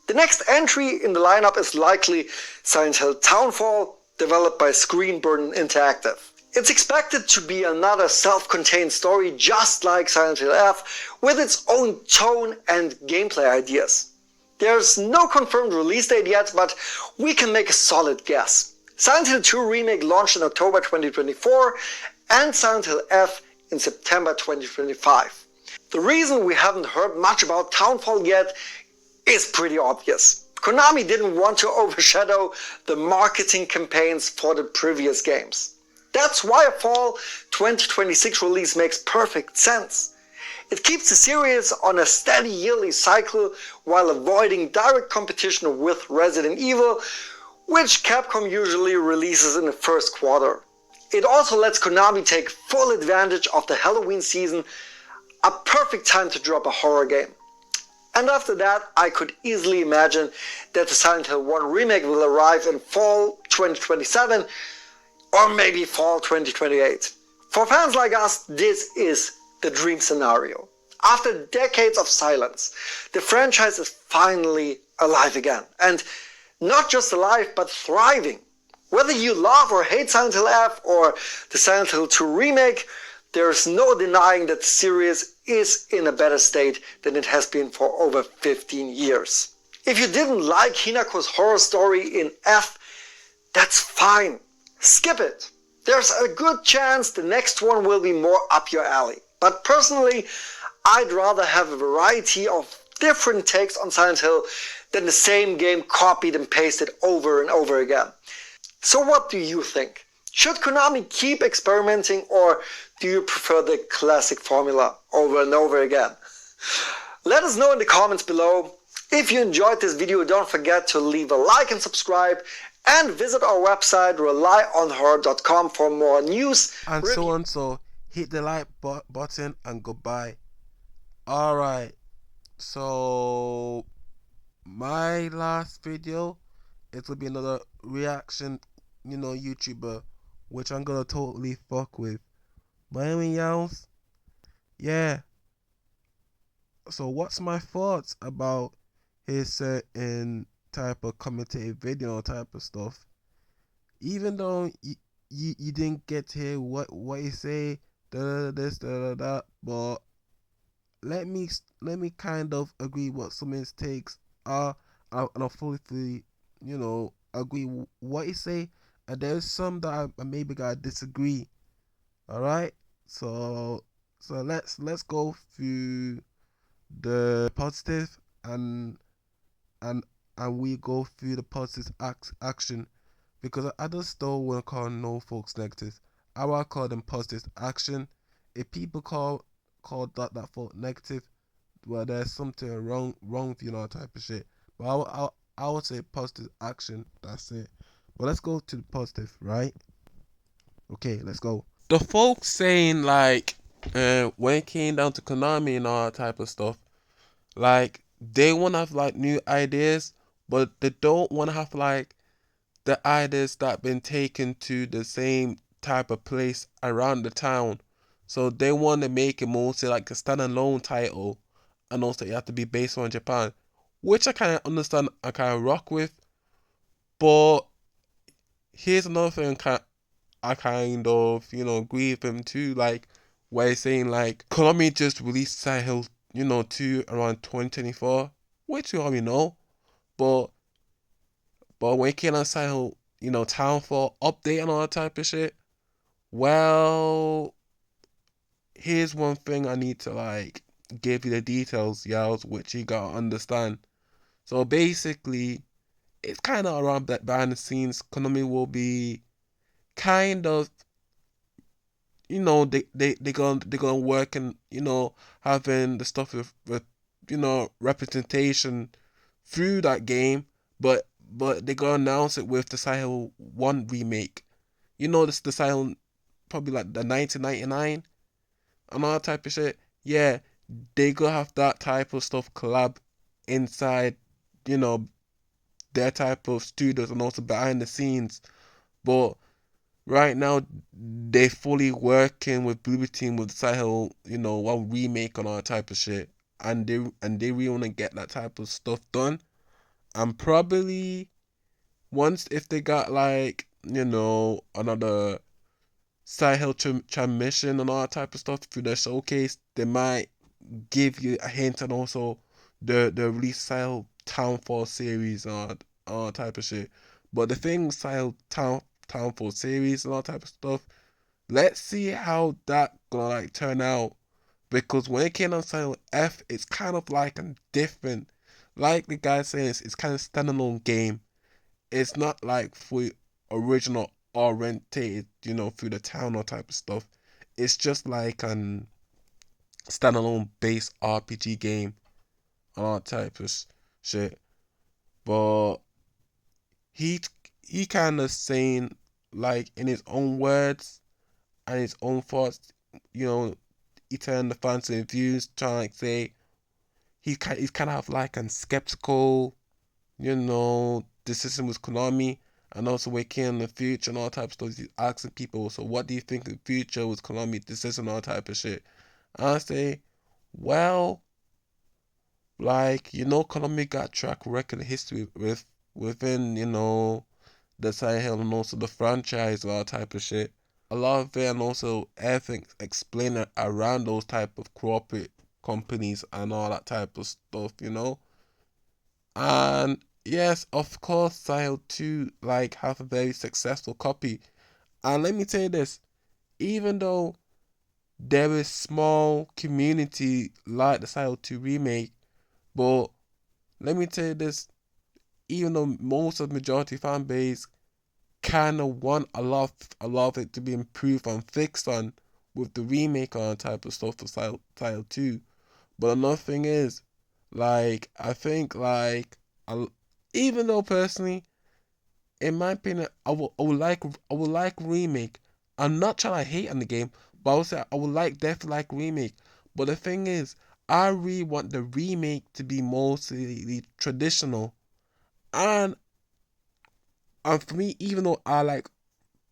S4: The next entry in the lineup is likely Silent Hill Townfall, developed by Screenburden Interactive. It's expected to be another self-contained story just like Silent Hill F, with its own tone and gameplay ideas. There's no confirmed release date yet, but we can make a solid guess. Silent Hill 2 Remake launched in October 2024 and Silent Hill F in September 2025. The reason we haven't heard much about Townfall yet is pretty obvious. Konami didn't want to overshadow the marketing campaigns for the previous games. That's why a fall 2026 release makes perfect sense. It keeps the series on a steady yearly cycle while avoiding direct competition with Resident Evil, which Capcom usually releases in the first quarter. It also lets Konami take full advantage of the Halloween season, a perfect time to drop a horror game. And after that, I could easily imagine that the Silent Hill 1 remake will arrive in fall 2027 or maybe fall 2028. For fans like us, this is the dream scenario. After decades of silence, the franchise is finally alive again. And not just alive, but thriving. Whether you love or hate Silent Hill F or the Silent Hill 2 remake, there's no denying that the series is in a better state than it has been for over 15 years. If you didn't like Hinako's horror story in F, that's fine. Skip it. There's a good chance the next one will be more up your alley. But personally, I'd rather have a variety of different takes on Silent Hill than the same game copied and pasted over and over again. So what do you think? Should Konami keep experimenting, or do you prefer the classic formula over and over again? Let us know in the comments below. If you enjoyed this video, don't forget to leave a like and subscribe, and visit our website relyonhorror.com for more news
S3: And so on. So hit the like button and goodbye. Alright, so my last video, it will be another reaction, YouTuber, which I'm gonna totally fuck with. Miami Yowns, yeah. So what's my thoughts about his certain type of commentative video type of stuff? Even though you didn't get to hear what he say, this, that, but let me kind of agree what some of his takes are, and I fully agree what he say, and there's some that I maybe gotta disagree. All right, so let's go through the positive and we go through the positive action, because I just don't want to call no folks negative. I want to call them positive action. If people call that fault negative, well, there's something wrong with type of shit. But I would say positive action. That's it. But let's go to the positive, right? Okay, let's go.
S1: The folks saying like, when it came down to Konami and all that type of stuff, like they want to have like new ideas, but they don't want to have like the ideas that been taken to the same type of place around the town. So they want to make it mostly like a standalone title, and also you have to be based on Japan, which I kind of understand, I kind of rock with. But here's another thing I kind of agree with him too, like where he's saying like Konami just released Silent Hill 2 around 2024, which we already know, but when it came on Silent Hill, Townfall update and all that type of shit, well, here's one thing I need to like give you the details, y'all, which you gotta understand. So basically, it's kind of around that behind the scenes. Konami will be kind of, they gonna work and having the stuff with representation through that game, but they gonna announce it with the Silent Hill 1 remake. This the Silent, probably like the 1999 and all that type of shit. Yeah, they gonna have that type of stuff collab inside, their type of studios and also behind the scenes. But right now, they fully working with Blue Team with Silent Hill, 1 remake and all that type of shit, and they really want to get that type of stuff done. And probably once, if they got like another Silent Hill transmission and all that type of stuff through their showcase, they might give you a hint, and also the release Silent Townfall series and all that type of shit. But the thing with Silent Townfall series and all type of stuff, let's see how that gonna like turn out, because when it came on Silent F, it's kind of like a different,
S3: like the guy saying, it's kind of standalone game. It's not like fully original orientated, through the town or type of stuff. It's just like an standalone base RPG game and all type of shit. But he he kind of saying, like, in his own words and his own thoughts, he turned the fans and views, trying to like say he's kind of like an skeptical, decision with Konami, and also waking in the future and all type of stuff. He's asking people, so what do you think of the future with Konami decision, all type of shit. And I say, well, like, Konami got track record history within, the Silent Hill and also the franchise and all type of shit. A lot of it, and also everything explained around those type of corporate companies and all that type of stuff, And yes, of course, Silent 2 like have a very successful copy. And let me tell you this, even though there is small community like the Silent 2 remake, but let me tell you this, even though most of the majority fan base kind of want a lot of it to be improved and fixed on with the remake on type of stuff for Silent 2. But another thing is, like, I think, like, even though personally, in my opinion, I would like remake. I'm not trying to hate on the game, but I would say I would definitely like remake. But the thing is, I really want the remake to be mostly traditional, and for me, even though I like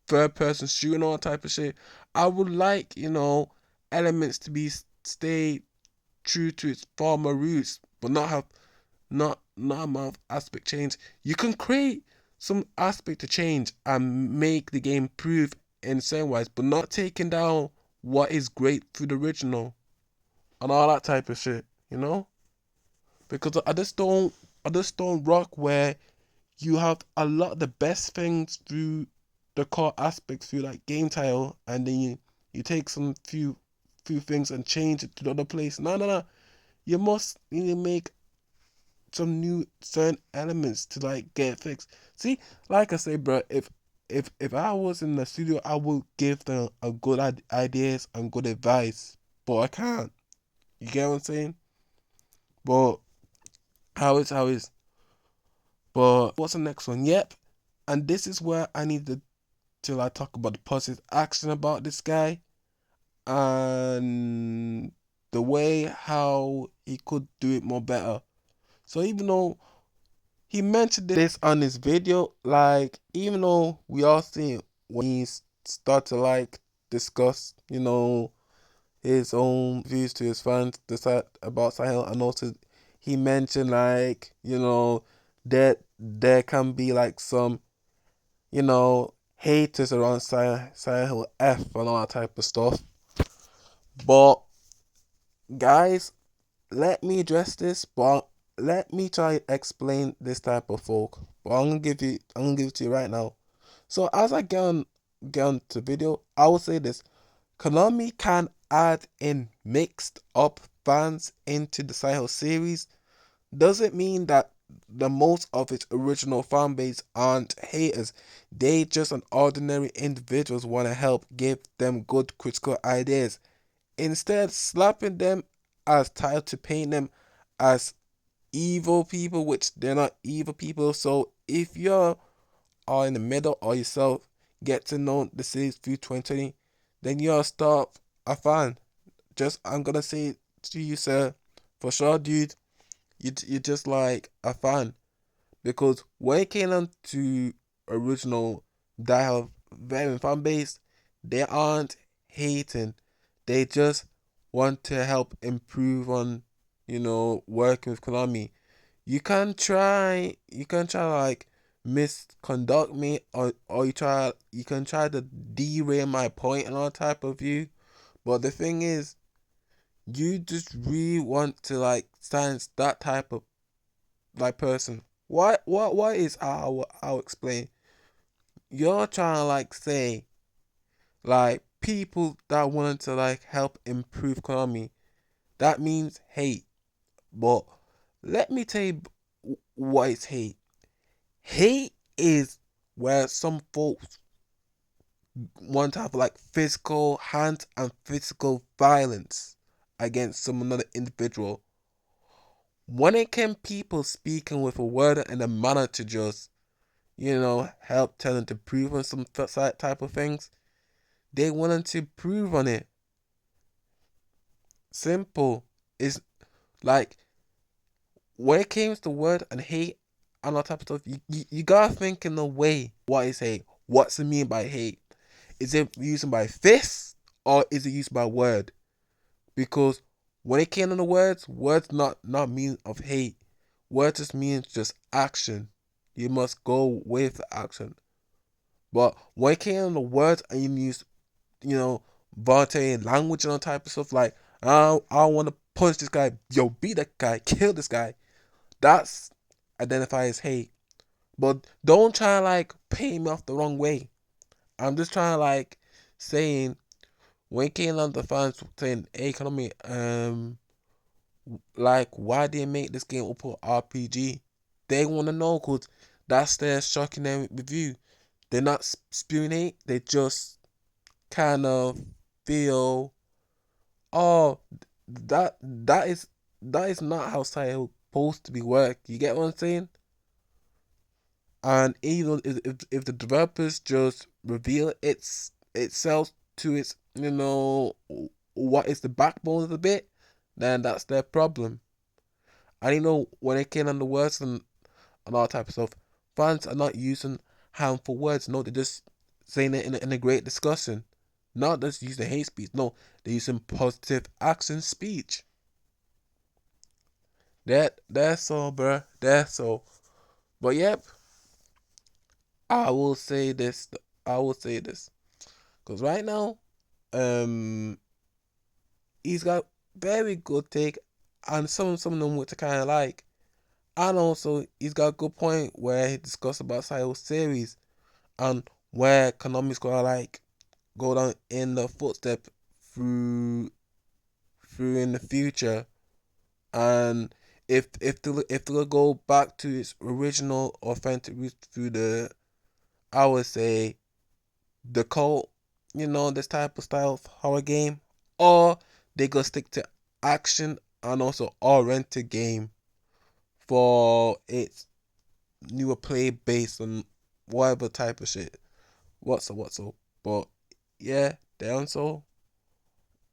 S3: third person shooting all type of shit, I would like elements to be stay true to its former roots, but not have not amount of aspect change. You can create some aspect to change and make the game improve in certain ways, but not taking down what is great through the original and all that type of shit, Because I just don't rock where you have a lot of the best things through the core aspects through like game title, and then you take some few things and change it to the other place. No. You must need to make some new certain elements to like get fixed. See, like I say, bro, if I was in the studio, I would give them a good ideas and good advice, but I can't. You get what I'm saying? But how is? But what's the next one? Yep, and this is where I need to like talk about the positive action about this guy and the way how he could do it more better. So even though he mentioned this on his video, like, even though we all see when he start to like discuss, his own views to his fans decide about Sahel, and also he mentioned like, that there can be like some, haters around Sahel F and all that type of stuff. But guys, let me address this, but let me try to explain this type of folk. But I'm gonna give it to you right now. So as I get on to video, I will say this: Konami can add in mixed up fans into the Sahel series. Doesn't mean that the most of its original fan base aren't haters. They just an ordinary individuals want to help give them good critical ideas. Instead, slapping them as title to paint them as evil people, which they're not evil people. So if you're all in the middle or yourself get to know the series through 2020, then you'll stop a fan. Just I'm gonna say it to you, sir, for sure, dude. You're just like a fan, because when it came on to original Die Hard veteran fan base, they aren't hating. They just want to help improve on, working with Konami. You can try like misconduct me, or you can try to derail my point and all type of view. But the thing is, you just really want to like silence that type of like person. What is I'll explain. You're trying to like say like people that wanted to like help improve Konami. That means hate. But Let me tell you what is hate. Hate is where some folks want to have like physical hands and physical violence against some another individual. When it came people speaking with a word and a manner to just, help tell them to prove on some type of things, they wanted to prove on it. Simple. It's like when it came to word and hate and all type of stuff, you gotta think in a way, what is hate? What's it mean by hate? Is it used by fists or is it used by word? Because when it came to the words not mean of hate. Words just means just action. You must go with the action. But when it came to the words and you use, voluntary language and all type of stuff like, I want to punch this guy, yo, beat that guy, kill this guy. That's identified as hate. But don't try to like paint me off the wrong way. I'm just trying to like saying, when it came on the fans saying, hey, Konami, like, why did they make this game open RPG? They want to know, because that's their shocking review. They're not spewing hate, they just kind of feel, oh, that is not how Silent Hill supposed to be work. You get what I'm saying? And even if the developers just reveal itself to its, what is the backbone of the bit, then that's their problem. And when it came on the words and all type of stuff, fans are not using harmful words. No, they're just saying it in a great discussion. Not just using hate speech. No, they're using positive action speech. That's all, bruh. That's all. But yep, I will say this. Because right now, he's got very good take, and some of them which I kind of like. And also, he's got a good point where he discussed about Silent Hill series and where Konami's gonna like go down in the footstep through in the future, and if they go back to its original authentic roots through the, I would say, the cult, this type of style of horror game, or they go stick to action and also oriented game for its newer play based on whatever type of shit. What's up? But yeah, down so.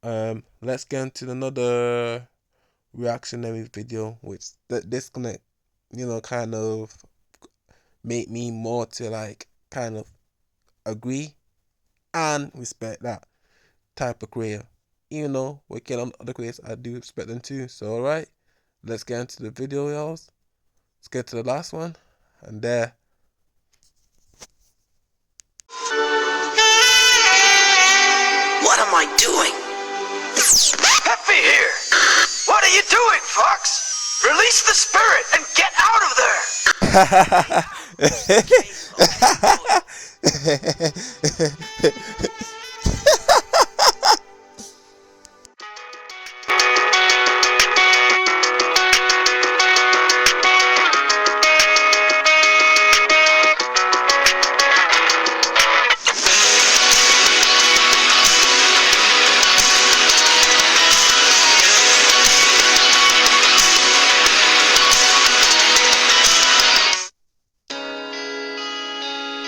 S3: Let's get into another reactionary video, which this gonna, kind of make me more to like kind of agree and respect that type of creator. Even though we get on other creators, I do respect them too. So alright, let's get into the video, y'all. Let's get to the last one. And there.
S5: What am I doing?
S6: Peppy here! What are you doing, Fox? Release the spirit and get out of there!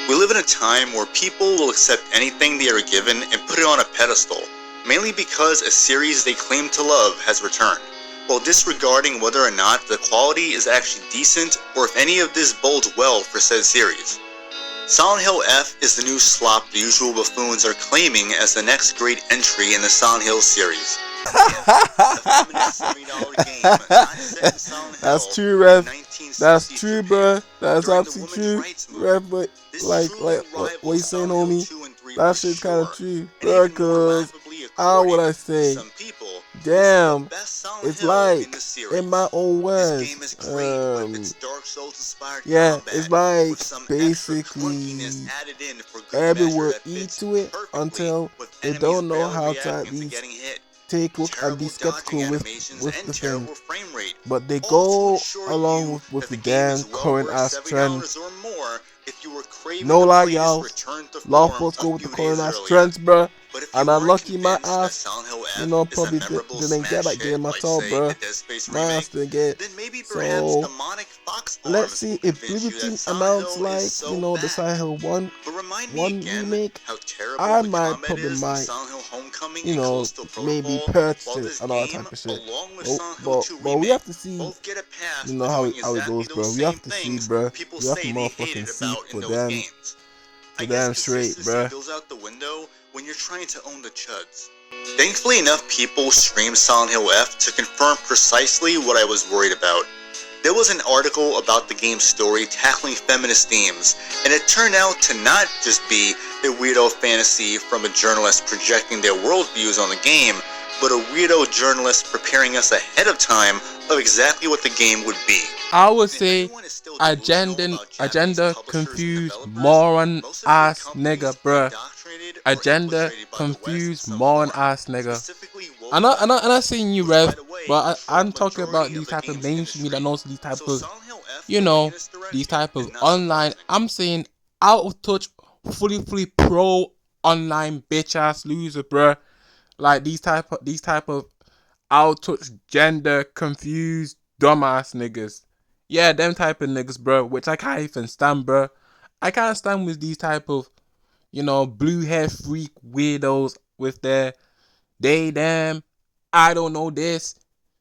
S5: We live in a time where people will accept anything they are given and put it on a pedestal, mainly because a series they claim to love has returned, while disregarding whether or not the quality is actually decent or if any of this bodes well for said series. Silent Hill F is the new slop the usual buffoons are claiming as the next great entry in the Silent Hill series.
S3: That's true, Rev. That's true, bruh. That's absolutely true, Rev. But like what you saying, homie? That shit's kind of true, bruh. Cause how would I say? Damn, it's like in my own words. Yeah, it's like basically everywhere eat to it until they don't know how to at least take a look and be skeptical with the thing. but they
S5: all to
S3: go
S5: ensure
S3: along
S5: you
S3: with
S5: that
S3: the
S5: the game
S3: damn
S5: is well
S3: current
S5: worth
S3: ass
S5: $70
S3: trends.
S5: or more if you were craving
S3: No
S5: the
S3: lie,
S5: phrase
S3: y'all.
S5: return to
S3: A lot of
S5: form
S3: folks go
S5: a
S3: with the
S5: few
S3: current
S5: days
S3: ass
S5: earlier.
S3: trends, bruh.
S5: But if you
S3: And I
S5: weren't
S3: lucky my
S5: convinced that
S3: ass,
S5: Silent Hill
S3: you
S5: F
S3: know,
S5: is a
S3: probably
S5: memorable
S3: didn't get
S5: smash
S3: that
S5: hit
S3: game at
S5: like,
S3: all,
S5: say,
S3: bruh.
S5: the Dead Space
S3: My ass
S5: remake,
S3: didn't get.
S5: then maybe perhaps
S3: So
S5: demonic Fox
S3: let's
S5: Arms
S3: see
S5: will
S3: if
S5: convince
S3: Blue
S5: you that
S3: Team
S5: Silent
S3: announce
S5: Hill is
S3: like
S5: so
S3: the
S5: bad.
S3: Silent Hill
S5: But remind me
S3: one
S5: again
S3: remake.
S5: how terrible
S3: I
S5: the
S3: might
S5: combat
S3: probably
S5: is in
S3: might,
S5: Silent Hill Homecoming
S3: you
S5: and
S3: know,
S5: Callisto
S3: maybe
S5: Protocol,
S3: purchase
S5: while
S3: it
S5: this
S3: and all that
S5: game,
S3: type of shit.
S5: along with
S3: But
S5: Silent Hill
S3: but
S5: 2
S3: but we
S5: Remake,
S3: have to see,
S5: both get a pass
S3: you
S5: for
S3: know
S5: doing
S3: how it
S5: exactly
S3: goes,
S5: those
S3: bro. We
S5: same
S3: have to see,
S5: things
S3: bro.
S5: people
S3: We have to
S5: say they hated
S3: motherfucking see
S5: about in
S3: for
S5: those
S3: them,
S5: games.
S3: for
S5: I guess
S3: damn straight,
S5: consistency
S3: bro.
S5: goes out the window when you're trying to own the chuds. Thankfully, enough people streamed Silent Hill F to confirm precisely what I was worried about. There was an article about the game's story tackling feminist themes, and it turned out to not just be a weirdo fantasy from a journalist projecting their worldviews on the game, but a weirdo journalist preparing us ahead of time of exactly what the game would be.
S1: I would
S5: And if
S1: say
S5: anyone is still delusional about Japanese
S1: agenda
S5: publishers and
S1: confused
S5: developers,
S1: moron
S5: most of the
S1: ass
S5: companies
S1: nigga, bruh.
S5: indoctrinated or
S1: Agenda
S5: infiltrated by the West in
S1: confused
S5: some
S1: moron
S5: form,
S1: ass nigga.
S5: specifically woke
S1: I'm not saying you,
S5: which,
S1: Rev,
S5: by the way,
S1: but
S5: control
S1: I'm
S5: the
S1: talking about
S5: majority
S1: these
S5: of the
S1: type of
S5: games
S1: mainstream
S5: industry.
S1: that knows these type
S5: So
S1: of,
S5: Silent Hill F
S1: you
S5: moving
S1: know,
S5: in this direction
S1: these type
S5: is
S1: of
S5: not
S1: online.
S5: surprising.
S1: I'm saying out of touch, fully pro online bitch ass loser, bruh. Like these type of out of touch gender confused dumbass niggas. Yeah, them type of niggas, bruh. Which I can't even stand, bruh. I can't stand with these type of, you know, blue hair freak weirdos with their they them. I don't know this.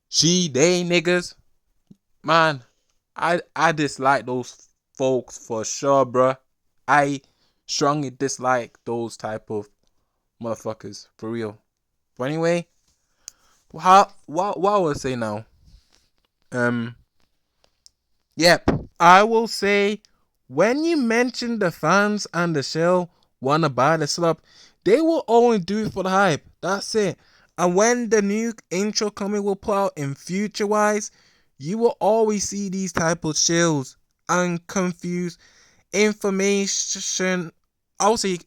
S1: She they niggas. Man, I dislike those folks for sure, bruh. I strongly dislike those type of motherfuckers for real. But anyway, what I would say now? Yep, I will say when you mention the fans and the shell wanna buy the slop, they will only do it for the hype. That's it. And when the new intro coming will put out in future wise, you will always see these type of shells and confused information. I would say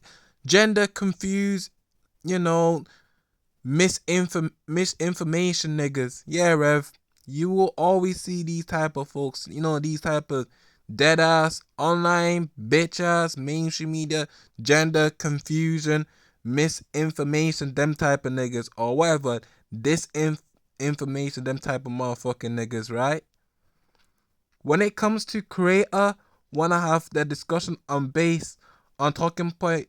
S1: gender confused, you know, misinformation niggas. Yeah, Rev. You will always see these type of folks, you know, these type of dead ass, online, bitch ass, mainstream media, gender confusion, misinformation, them type of niggas, or whatever, disinformation, them type of motherfucking niggas, right? When it comes to creator, wanna have the discussion on base, on talking point.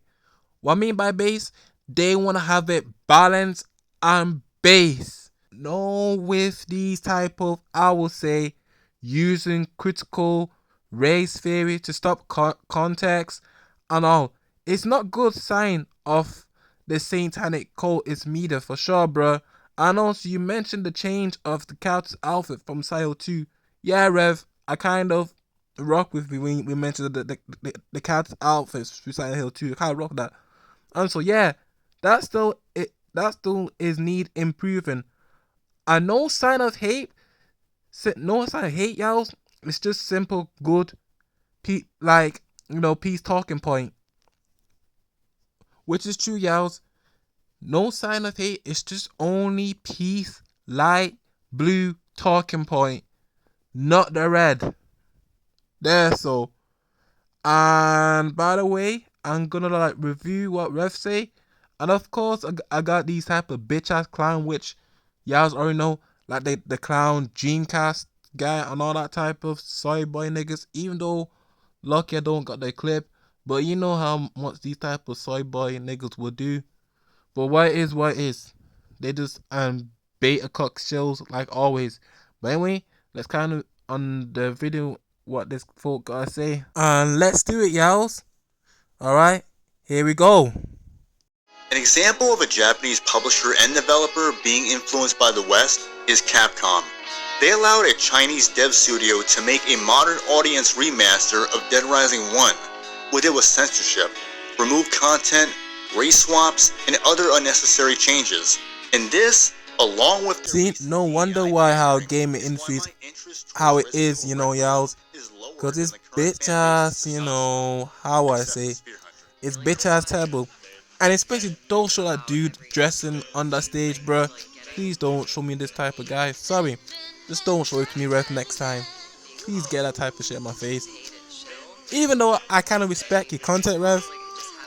S1: What I mean by base, they wanna have it balanced and base. No, with these type of, I will say, using critical race theory to stop context and all. It's not good sign of the satanic cult is media for sure, bro. And also, you mentioned the change of the character's outfit from Silo 2. Yeah, Rev, I kind of rock with me when we mentioned the cat's outfits for Silent Hill 2. I kind of rock that. And so yeah, that still is need improving. And no sign of hate, y'all. It's just simple good, peace talking point, which is true, y'all. No sign of hate. It's just only peace, light blue talking point, not the red. There, so. And by the way, I'm gonna like review what Rev say, and of course I got these type of bitch ass clown which y'all already know, like the clown Dreamcast guy and all that type of soy boy niggas. Even though lucky I don't got the clip, but you know how much these type of soy boy niggas will do. But what it is, they just beta cock shows like always. But anyway, let's kind of on the video what this folk gotta say. And let's do it, y'alls. Alright, here we go.
S5: An example of a Japanese publisher and developer being influenced by the West is Capcom. They allowed a Chinese dev studio to make a modern audience remaster of Dead Rising 1, where there was censorship, removed content, race swaps, and other unnecessary changes. And this, along with
S1: See, no wonder why how gaming industries, how it is, you know, y'all. Cause it's bitch ass, you know, how I say, it's bitch ass terrible. And especially don't show that dude dressing on that stage, bruh. Please don't show me this type of guy. Sorry. Just don't show it to me, Rev, next time. Please get that type of shit in my face. Even though I kind of respect your content, Rev,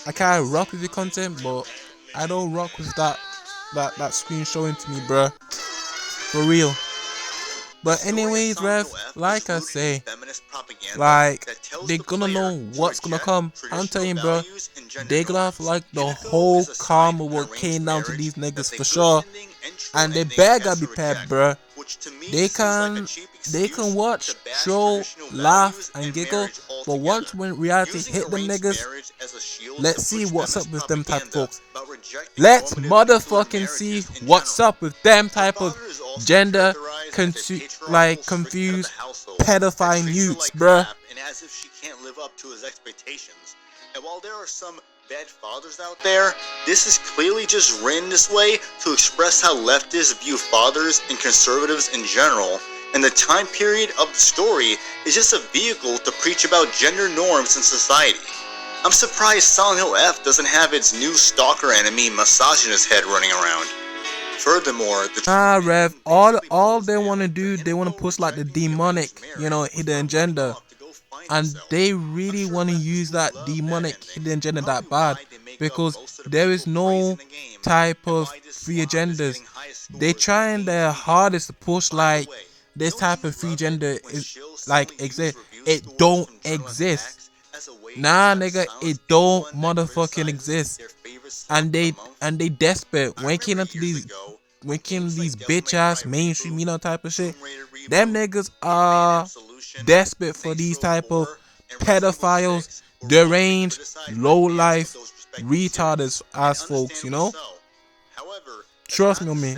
S1: I kind of rock with your content, but I don't rock with that screen showing to me, bruh. For real. But anyways, Rev, like I say, like, they're gonna know what's gonna come. I'm telling you, bro, they gonna have like the whole karma what came down to these niggas for sure. And they better be prepared, bro. They can watch, troll, laugh, and giggle, but once when reality hit them niggas, let's see what's up with them type of folks. Let's motherfucking see what's up with them type of gender confused pedophile youths, bruh.
S5: And as if she can't live up to his expectations. And while there are some bad fathers out there, this is clearly just written this way to express how leftists view fathers and conservatives in general, and the time period of the story is just a vehicle to preach about gender norms in society. I'm surprised Silent Hill F doesn't have its new stalker enemy misogynist head running around. Furthermore,
S1: Rev, all they want to do, they want to push like the demonic, hidden agenda. And they really want to use that demonic hidden agenda that bad, because there is no type of free agendas. They trying their hardest to push like this type of free agenda is like exist. It don't exist. Nah, nigga, it don't motherfucking exist. And they desperate when it came into these bitch ass mainstream type of shit. Them niggas are desperate for these type of pedophiles, deranged, low life, retarded ass folks, Trust me on me.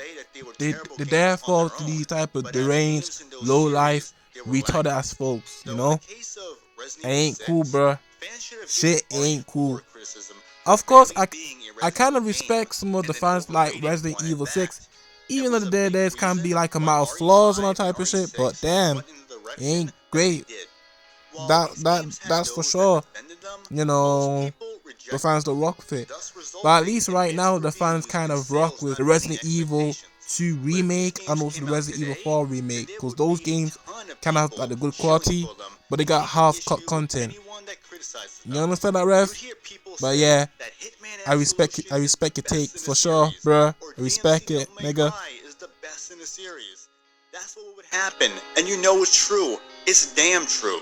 S1: They therefore to these type of deranged, low life, retarded ass folks, It ain't cool, bruh. Shit ain't cool. Of course, I kind of respect some of the fans like Resident Evil 6, even though there's can be like a amount of flaws and all type of shit, but damn, it ain't great. That's for sure. The fans don't rock with it. But at least right now, the fans kind of rock with the Resident Evil 2 remake and also the Resident Evil 4 remake, because those games kind of have like the good quality, but they got half-cut content. You understand that, Rev? But yeah, I respect your take for sure, bruh. I respect it, nigga.
S5: That's what would happen, and it's true. It's damn true.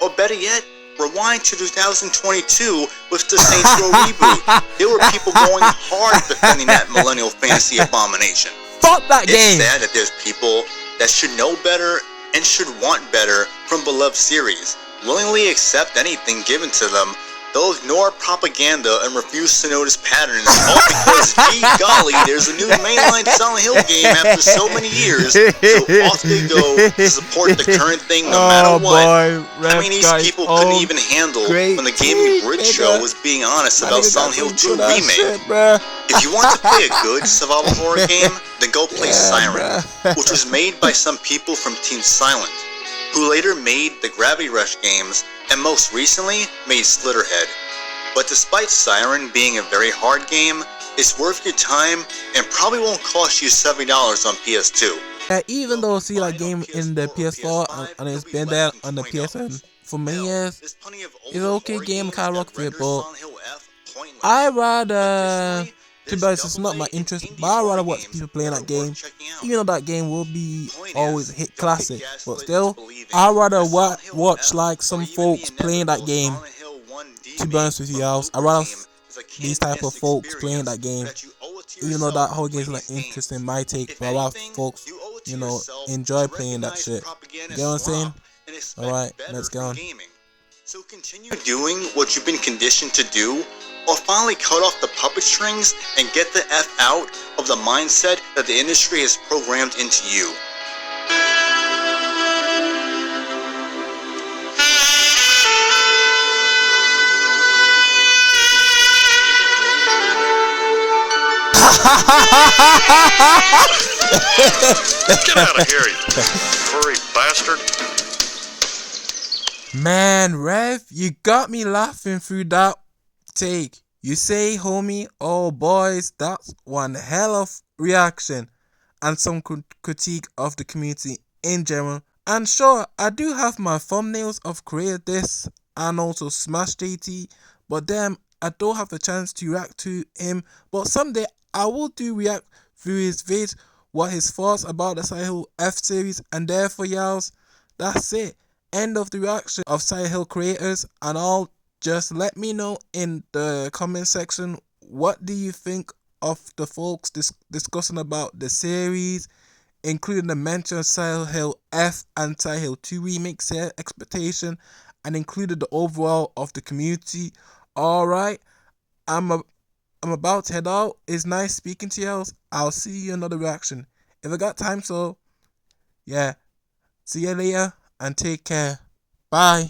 S5: Or better yet, rewind to 2022 with the Saints Row reboot. There were people going hard defending that millennial fantasy abomination.
S1: Fuck that game!
S5: It's sad that there's people that should know better and should want better from beloved series, willingly accept anything given to them. They'll ignore propaganda and refuse to notice patterns, all because, gee golly, there's a new mainline Silent Hill game after so many years, so off they go to support the current thing no matter what. These people couldn't even handle when the Gaming Bridge show was being honest about Silent Hill 2 Remake. If you want to play a good survival horror game, then go play Siren, which was made by some people from Team Silent, who later made the Gravity Rush games, and most recently made Slitterhead. But despite Siren being a very hard game, it's worth your time and probably won't cost you $70 on PS2.
S1: Yeah, even though I see that game in the PS4 and it's been there on the PSN for many years, it's an okay game, kind of rock for it, but I rather, to be honest, it's not my interest, but I rather watch people playing that game, even though that game will be always a hit classic, but still, I rather watch like some folks playing that game. To be honest with you, I rather these type of folks playing that game, even though that whole game is not interesting, my take, but I rather folks, enjoy playing that shit. You get what I'm saying? Alright, let's go on.
S5: So continue doing what you've been conditioned to do, or finally cut off the puppet strings and get the F out of the mindset that the industry has programmed into you.
S7: Get out of here, you furry bastard.
S1: Man, Rev, you got me laughing through that take. You say, homie, oh boys, that's one hell of reaction and some critique of the community in general. And sure, I do have my thumbnails of Creator This and also Smash JT, but then I don't have the chance to react to him. But someday I will do react through his vid, what his thoughts about the Silent Hill F series, and therefore y'all, that's it. End of the reaction of Silent Hill creators, and all. Just let me know in the comment section, what do you think of the folks discussing about the series, including the mention of Silent Hill F and Silent Hill 2 remake set expectation, and included the overall of the community. Alright, I'm about to head out. It's nice speaking to y'all. I'll see you in another reaction if I got time, so yeah. See you later and take care. Bye.